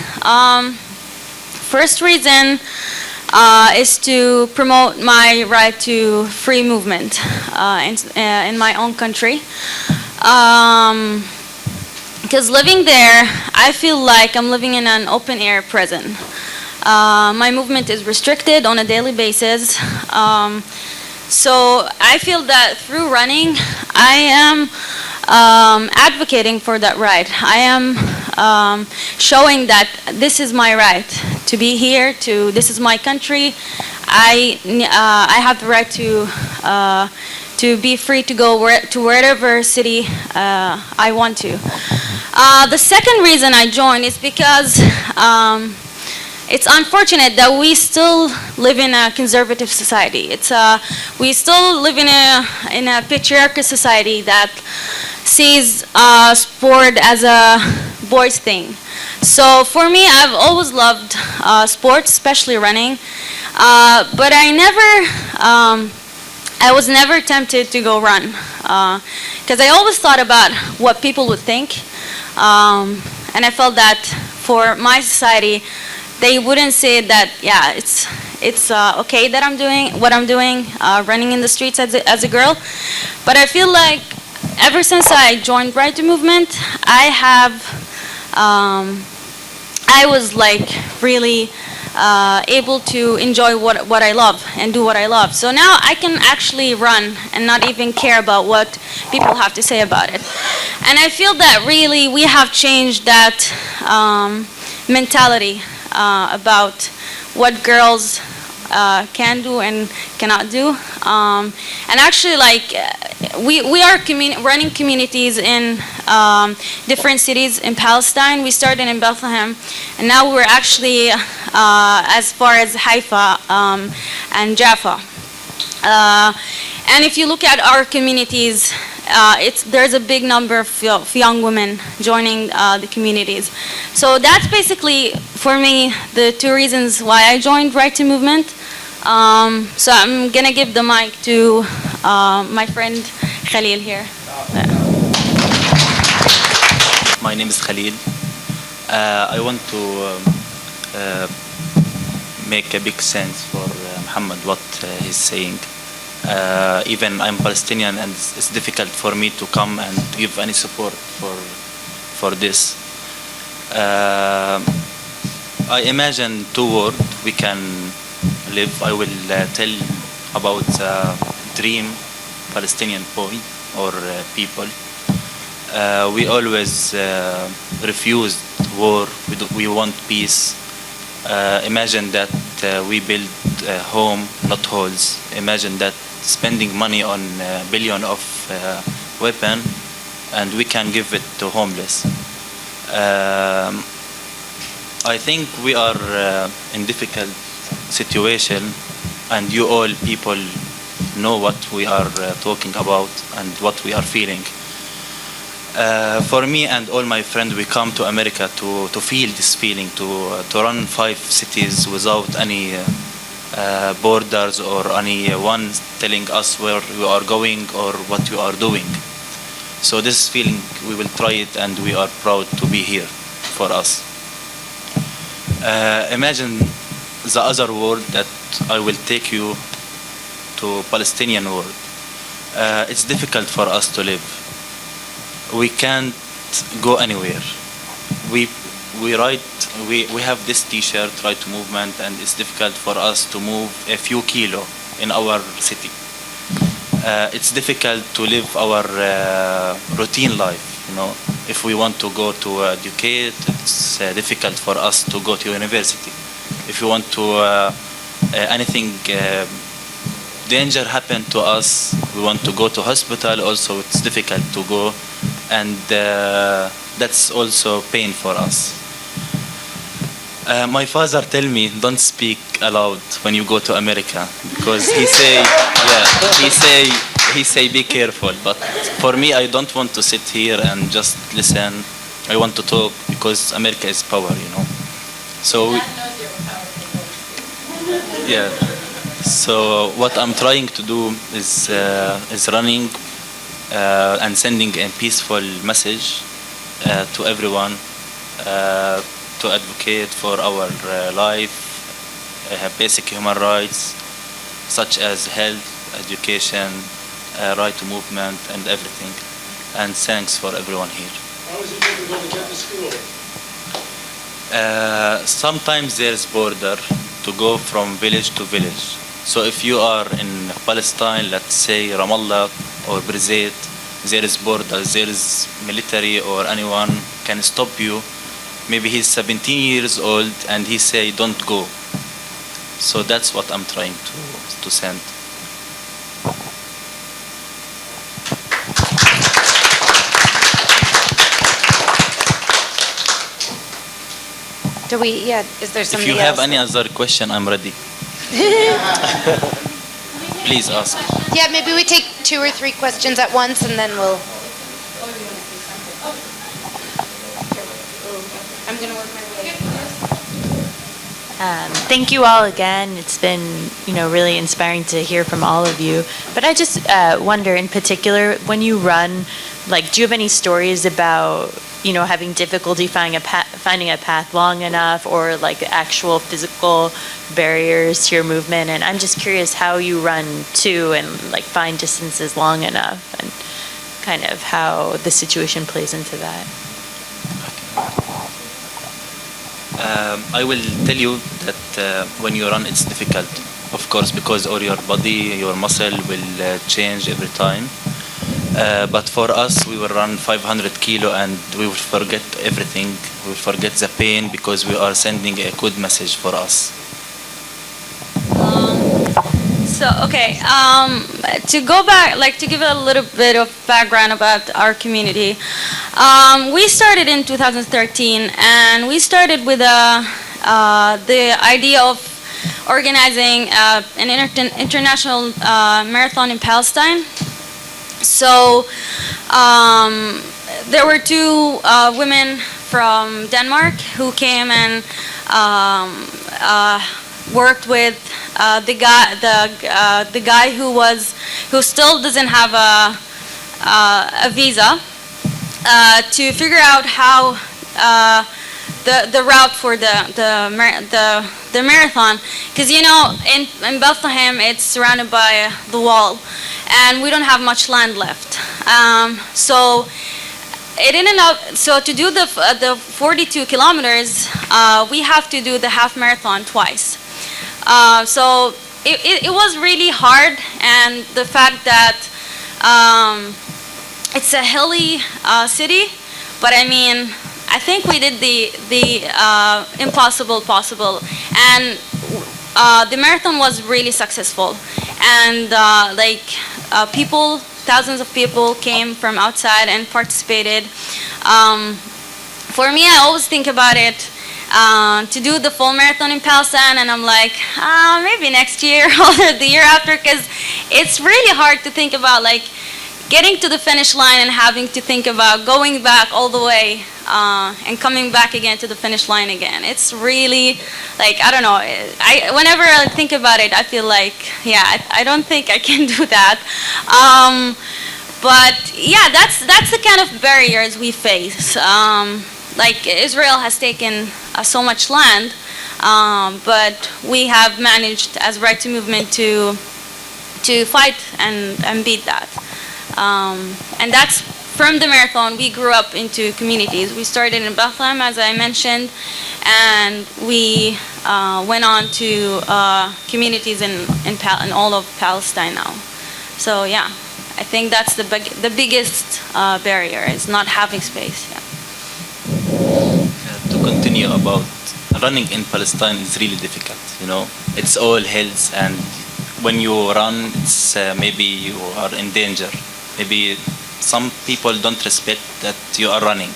First reason is to promote my right to free movement in my own country. Because living there, I feel like I'm living in an open-air prison. My movement is restricted on a daily basis. So I feel that through running, I am advocating for that right. I am showing that this is my right to be here. This is my country. I have the right to be free to go to wherever city I want to. The second reason I joined is because it's unfortunate that we still live in a conservative society. We still live in a patriarchal society that sees sport as a boys' thing. So for me, I've always loved sports, especially running. But I was never tempted to go run because I always thought about what people would think, and I felt that for my society, they wouldn't say that, yeah, it's okay that I'm doing what I'm doing, running in the streets as a girl. But I feel like ever since I joined Right to Movement, I was like really able to enjoy what I love and do what I love. So now I can actually run and not even care about what people have to say about it. And I feel that really we have changed that mentality about what girls can do and cannot do. And actually, like, we are running communities in different cities in Palestine. We started in Bethlehem, and now we're actually as far as Haifa and Jaffa. And if you look at our communities, there's a big number of young women joining the communities. So that's basically, for me, the two reasons why I joined Right to Movement. So I'm gonna give the mic to my friend Khalil here. My name is Khalil. I want to make a big sense for Muhammad what he's saying. Even I'm Palestinian and it's difficult for me to come and give any support for this. I imagine two worlds we can live. I will tell about dream Palestinian boy or people. We always refused war. We want peace. Imagine that we build a home, not halls. Imagine that spending money on billion of weapon, and we can give it to homeless. I think we are in difficult situation, and you all people know what we are talking about and what we are feeling. For me and all my friends, we come to America to feel this feeling, to run 5 cities without any borders or anyone telling us where we are going or what we are doing. So this feeling, we will try it, and we are proud to be here for us. Imagine the other world that I will take you to Palestinian world. It's difficult for us to live. We can't go anywhere. We have this T-shirt, Right to Movement, and it's difficult for us to move a few kilo in our city. It's difficult to live our routine life, you know. If we want to go to educate, it's difficult for us to go to university. If you want to anything danger happen to us, we want to go to hospital, also it's difficult to go, and that's also pain for us. My father tell me don't speak aloud when you go to America, because he say be careful. But for me, I don't want to sit here and just listen. I want to talk, because America is power, you know. So yeah. So what I'm trying to do is running and sending a peaceful message to everyone, to advocate for our life, basic human rights such as health, education, right to movement, and everything. And thanks for everyone here. How is it difficult to get to school? Sometimes there's border to go from village to village. So if you are in Palestine, let's say Ramallah or Birzeit, there is border, there is military or anyone can stop you. Maybe he's 17 years old and he say don't go. So that's what I'm trying to send. Is there If somebody you have else? any other question, I'm ready. Please ask. Yeah, maybe we take 2 or 3 questions at once, and then we'll. I'm gonna work my way. Thank you all again. It's been, really inspiring to hear from all of you. But I just wonder, in particular, when you run, do you have any stories about, having difficulty finding a path long enough, or actual physical barriers to your movement? And I'm just curious how you run too, and find distances long enough, and kind of how the situation plays into that. I will tell you that when you run, it's difficult, of course, because all your body, your muscle will change every time. But for us, we will run 500 kilo and we will forget everything. We will forget the pain, because we are sending a good message for us. To go back, to give a little bit of background about our community, we started in 2013, and we started with the idea of organizing an international marathon in Palestine. So there were 2 women from Denmark who came and worked with the guy who was who still doesn't have a visa, to figure out how the route for the marathon, because in Bethlehem it's surrounded by the wall, and we don't have much land left. So it ended up, so to do the 42 kilometers, we have to do the half marathon twice. So it was really hard, and the fact that it's a hilly city, but I mean, I think we did the impossible possible, and the marathon was really successful, and thousands of people came from outside and participated. For me, I always think about it to do the full marathon in Palestine, and I'm like, maybe next year or the year after, because it's really hard to think about getting to the finish line and having to think about going back all the way and coming back again to the finish line again. It's really, I don't know, whenever I think about it, I feel like, I don't think I can do that. But yeah, that's the kind of barriers we face. Israel has taken so much land, but we have managed as Right to Movement to fight and beat that. And that's from the marathon. We grew up into communities. We started in Bethlehem, as I mentioned, and we went on to communities in all of Palestine now. So yeah, I think that's the biggest barrier, is not having space. Yeah. To continue about running in Palestine is really difficult. It's all hills, and when you run, it's maybe you are in danger. Maybe some people don't respect that you are running,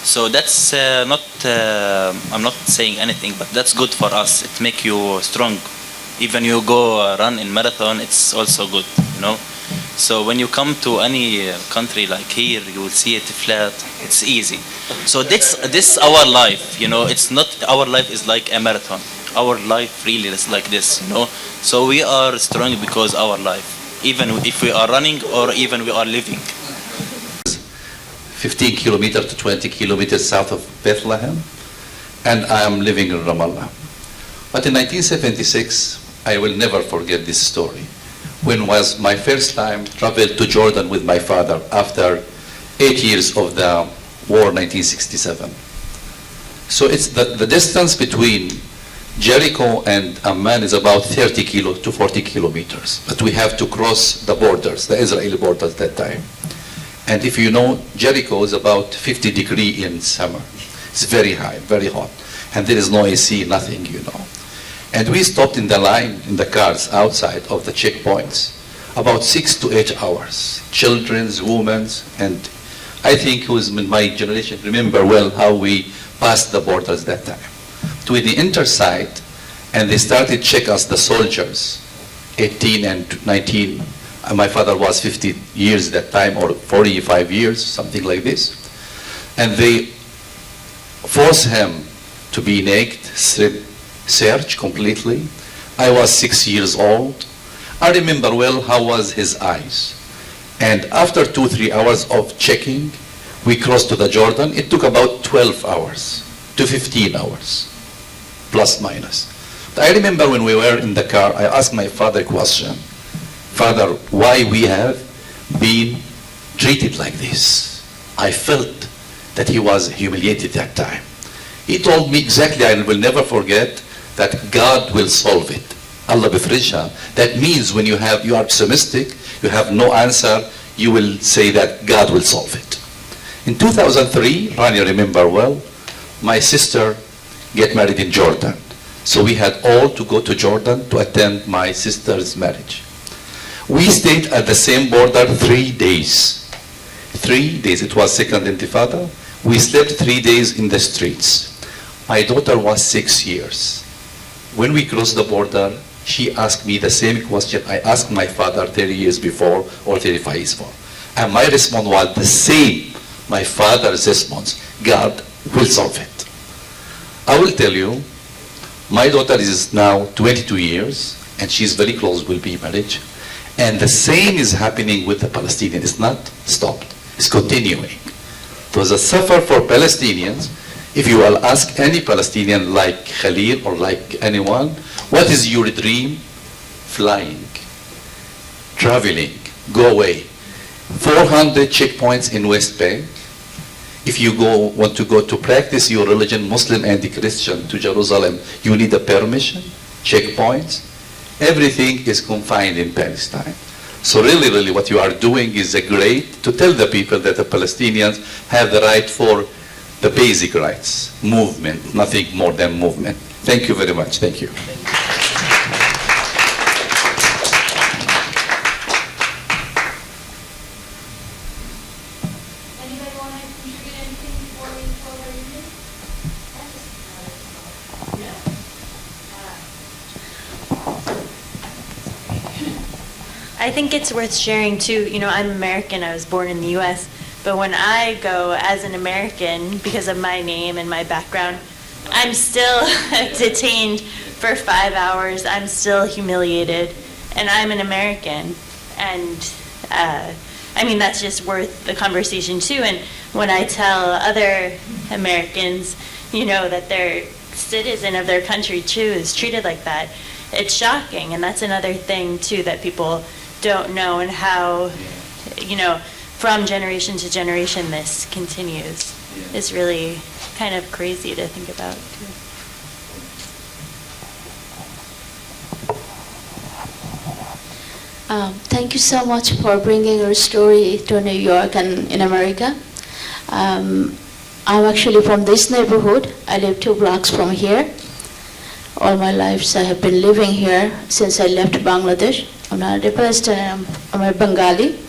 So that's not, I'm not saying anything, but that's good for us. It makes you strong. Even you go run in marathon, it's also good, So when you come to any country like here, you will see it flat, it's easy. So this our life, it's not, our life is like a marathon. Our life really is like this, So we are strong because our life. Even if we are running or even we are living. 15 kilometers to 20 kilometers south of Bethlehem, and I am living in Ramallah. But in 1976, I will never forget this story. When was my first time traveled to Jordan with my father after 8 years of the war, 1967. So it's the distance between Jericho and Amman is about 30 to 40 kilometers, but we have to cross the borders, the Israeli borders at that time. And if you know, Jericho is about 50 degrees in summer. It's very high, very hot, and there is no AC, nothing, And we stopped in the line, in the cars outside of the checkpoints, about 6 to 8 hours. Children's, women's, and I think who's in my generation remember well how we passed the borders that time. To the interside, and they started check us, the soldiers, 18 and 19. My father was 50 years that time, or 45 years, something like this. And they forced him to be naked, search completely. I was 6 years old. I remember well how was his eyes. And after 2-3 hours of checking, we crossed to the Jordan. It took about 12 hours to 15 hours. Plus minus. I remember when we were in the car, I asked my father a question. Father, why we have been treated like this? I felt that he was humiliated that time. He told me exactly, I will never forget, that God will solve it. Allah bifrijha. That means when you are pessimistic, you have no answer, you will say that God will solve it. In 2003, Rani remember well, my sister get married in Jordan. So we had all to go to Jordan to attend my sister's marriage. We stayed at the same border 3 days. 3 days, it was second intifada. We slept 3 days in the streets. My daughter was 6 years. When we crossed the border, she asked me the same question I asked my father 30 years before or 35 years before. And my response was the same, my father's response, God will solve it. I will tell you, my daughter is now 22 years, and she's very close, will be married. And the same is happening with the Palestinians. It's not stopped, it's continuing. It was a suffer for Palestinians. If you will ask any Palestinian like Khalil or like anyone, what is your dream? Flying, traveling, go away. 400 checkpoints in West Bank. If you want to go to practice your religion, Muslim and Christian, to Jerusalem, you need a permission, checkpoints. Everything is confined in Palestine. So really, what you are doing is great to tell the people that the Palestinians have the right for the basic rights, movement, nothing more than movement. Thank you very much. Thank you. Anybody want to contribute anything before we close our evening? I think it's worth sharing too. You know, I'm American. I was born in the U.S. But when I go as an American, because of my name and my background, I'm still detained for 5 hours. I'm still humiliated, and I'm an American. And I mean, that's just worth the conversation too. And when I tell other Americans, you know, that their citizen of their country too is treated like that, it's shocking. And that's another thing too that people don't know, and how, you know, from generation to generation this continues. It's really kind of crazy to think about too. Thank you so much for bringing your story to New York and in America. I'm actually from this neighborhood. I live 2 blocks from here. All my life I have been living here since I left Bangladesh. I'm not a Palestinian, I'm a Bengali.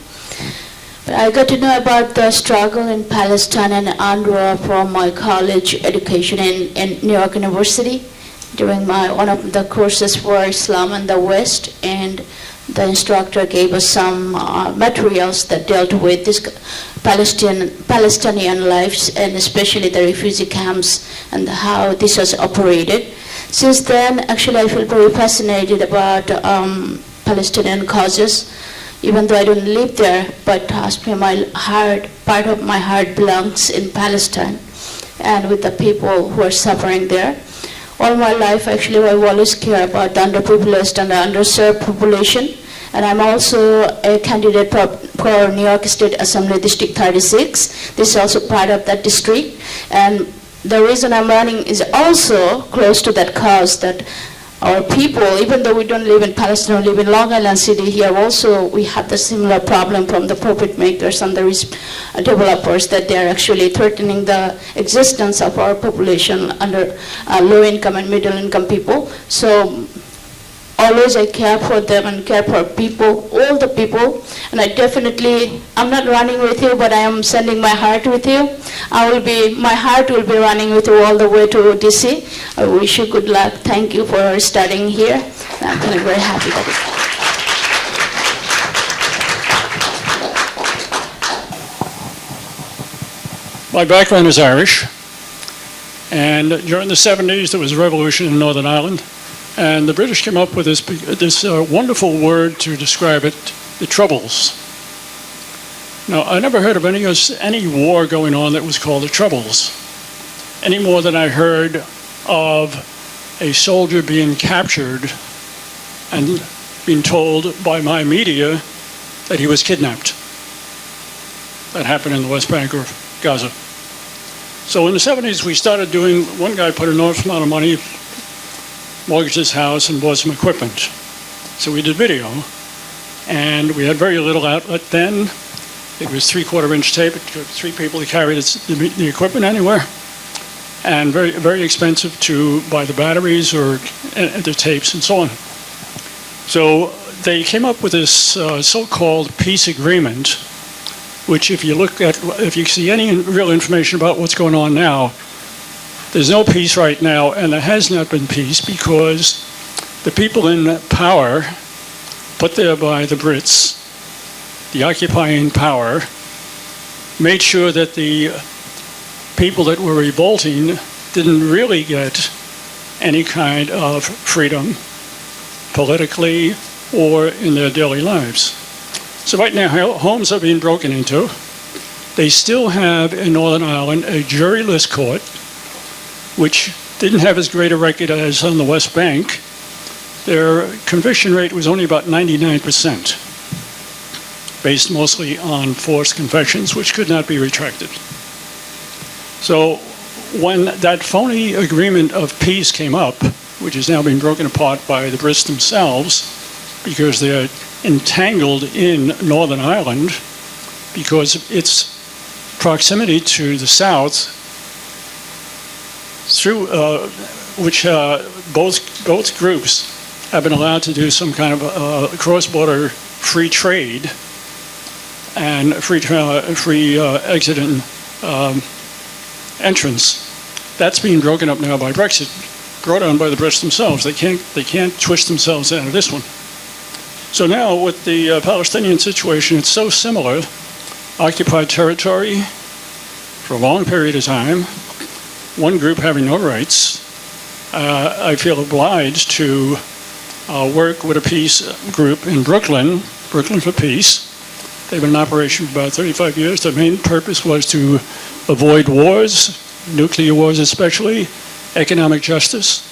But I got to know about the struggle in Palestine and UNRWA from my college education in New York University during one of the courses for Islam and the West, and the instructor gave us some materials that dealt with this Palestinian lives, and especially the refugee camps and how this was operated. Since then, actually, I feel very fascinated about Palestinian causes, even though I don't live there, but trust me, my heart, part of my heart belongs in Palestine and with the people who are suffering there. All my life, actually, I always care about the underprivileged and the underserved population. And I'm also a candidate for New York State Assembly District 36. This is also part of that district. And the reason I'm running is also close to that cause, that our people, even though we don't live in Palestine, we live in Long Island City here also, we have the similar problem from the profit makers and the developers, that they are actually threatening the existence of our population under low income and middle income people. So always I care for them and care for people, all the people, and I'm not running with you, but I am sending my heart with you. My heart will be running with you all the way to DC. I wish you good luck. Thank you for studying here. I'm feeling very happy that My background is Irish, and during the 70s there was a revolution in Northern Ireland, and the British came up with this wonderful word to describe it, the Troubles. Now, I never heard of any war going on that was called the Troubles, any more than I heard of a soldier being captured and being told by my media that he was kidnapped. That happened in the West Bank or Gaza. So in the 70s, we started doing, one guy put an enormous amount of money, mortgaged his house, and bought some equipment. So we did video, and we had very little outlet then. It was 3/4-inch tape. It took 3 people to carry the equipment anywhere, and very, very expensive to buy the batteries or the tapes and so on. So they came up with this so-called peace agreement, which if you see any real information about what's going on now, there's no peace right now, and there has not been peace because the people in power, put there by the Brits, the occupying power, made sure that the people that were revolting didn't really get any kind of freedom politically, or in their daily lives. So right now, homes are being broken into. They still have in Northern Ireland a juryless court, which didn't have as great a record as on the West Bank. Their conviction rate was only about 99%, based mostly on forced confessions, which could not be retracted. So when that phony agreement of peace came up, which is now being broken apart by the Brits themselves, because they're entangled in Northern Ireland, because of its proximity to the South, through which both groups have been allowed to do some kind of cross-border free trade and free exit and entrance. That's being broken up now by Brexit, brought on by the Brits themselves. They can't twist themselves out of this one. So now with the Palestinian situation, it's so similar. Occupied territory for a long period of time, one group having no rights. I feel obliged to work with a peace group in Brooklyn for Peace. They've been in operation for about 35 years. Their main purpose was to avoid wars, nuclear wars especially, economic justice,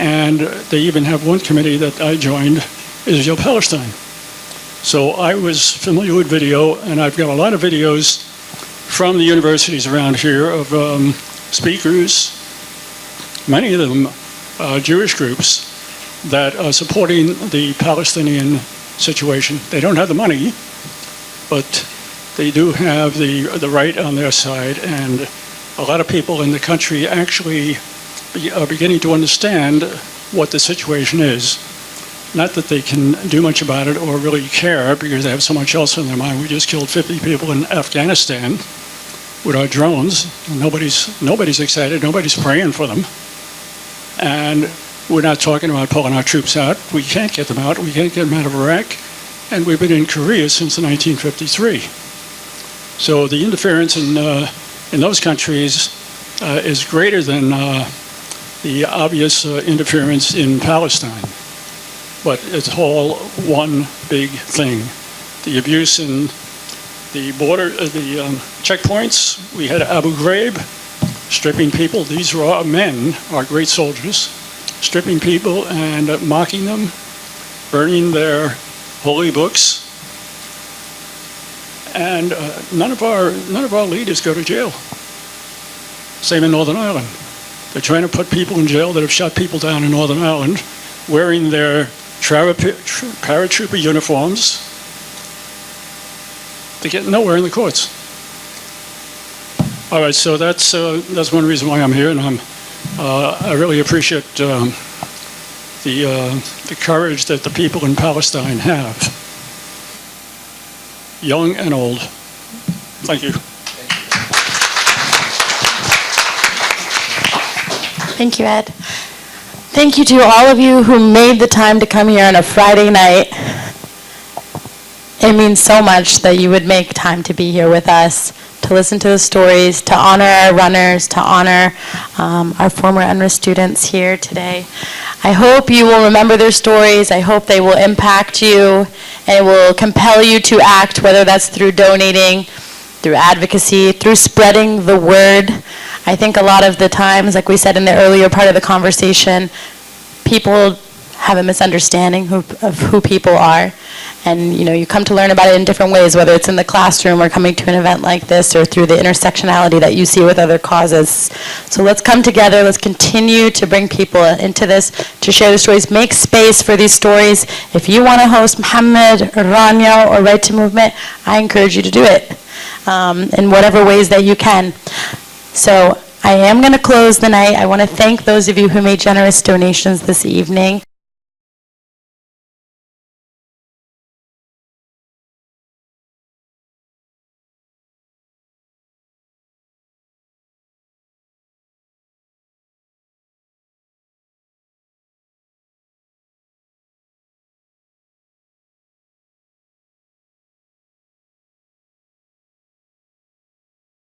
and they even have one committee that I joined, Israel-Palestine. So I was familiar with video, and I've got a lot of videos from the universities around here of speakers, many of them Jewish groups, that are supporting the Palestinian situation. They don't have the money, but they do have the right on their side, and a lot of people in the country actually are beginning to understand what the situation is. Not that they can do much about it or really care, because they have so much else on their mind. We just killed 50 people in Afghanistan with our drones. Nobody's excited. Nobody's praying for them. And we're not talking about pulling our troops out. We can't get them out. We can't get them out of Iraq. And we've been in Korea since 1953. So the interference in those countries is greater than the obvious interference in Palestine. But it's all one big thing. The abuse in the border, the checkpoints. We had Abu Ghraib stripping people. These were our men, our great soldiers, stripping people and mocking them, burning their holy books. And none of our leaders go to jail. Same in Northern Ireland. They're trying to put people in jail that have shot people down in Northern Ireland, wearing their paratrooper uniforms. They get nowhere in the courts. All right, so that's one reason why I'm here, and I really appreciate the courage that the people in Palestine have, young and old. Thank you. Thank you, Ed. Thank you to all of you who made the time to come here on a Friday night. It means so much that you would make time to be here with us, to listen to the stories, to honor our runners, to honor our former UNRWA students here today. I hope you will remember their stories. I hope they will impact you and will compel you to act, whether that's through donating, through advocacy, through spreading the word. I think a lot of the times, like we said in the earlier part of the conversation, people have a misunderstanding of who people are. And you come to learn about it in different ways, whether it's in the classroom or coming to an event like this or through the intersectionality that you see with other causes. So let's come together, let's continue to bring people into this, to share the stories, make space for these stories. If you want to host Mohammed or Rania or Right to Movement, I encourage you to do it in whatever ways that you can. So I am going to close the night. I want to thank those of you who made generous donations this evening.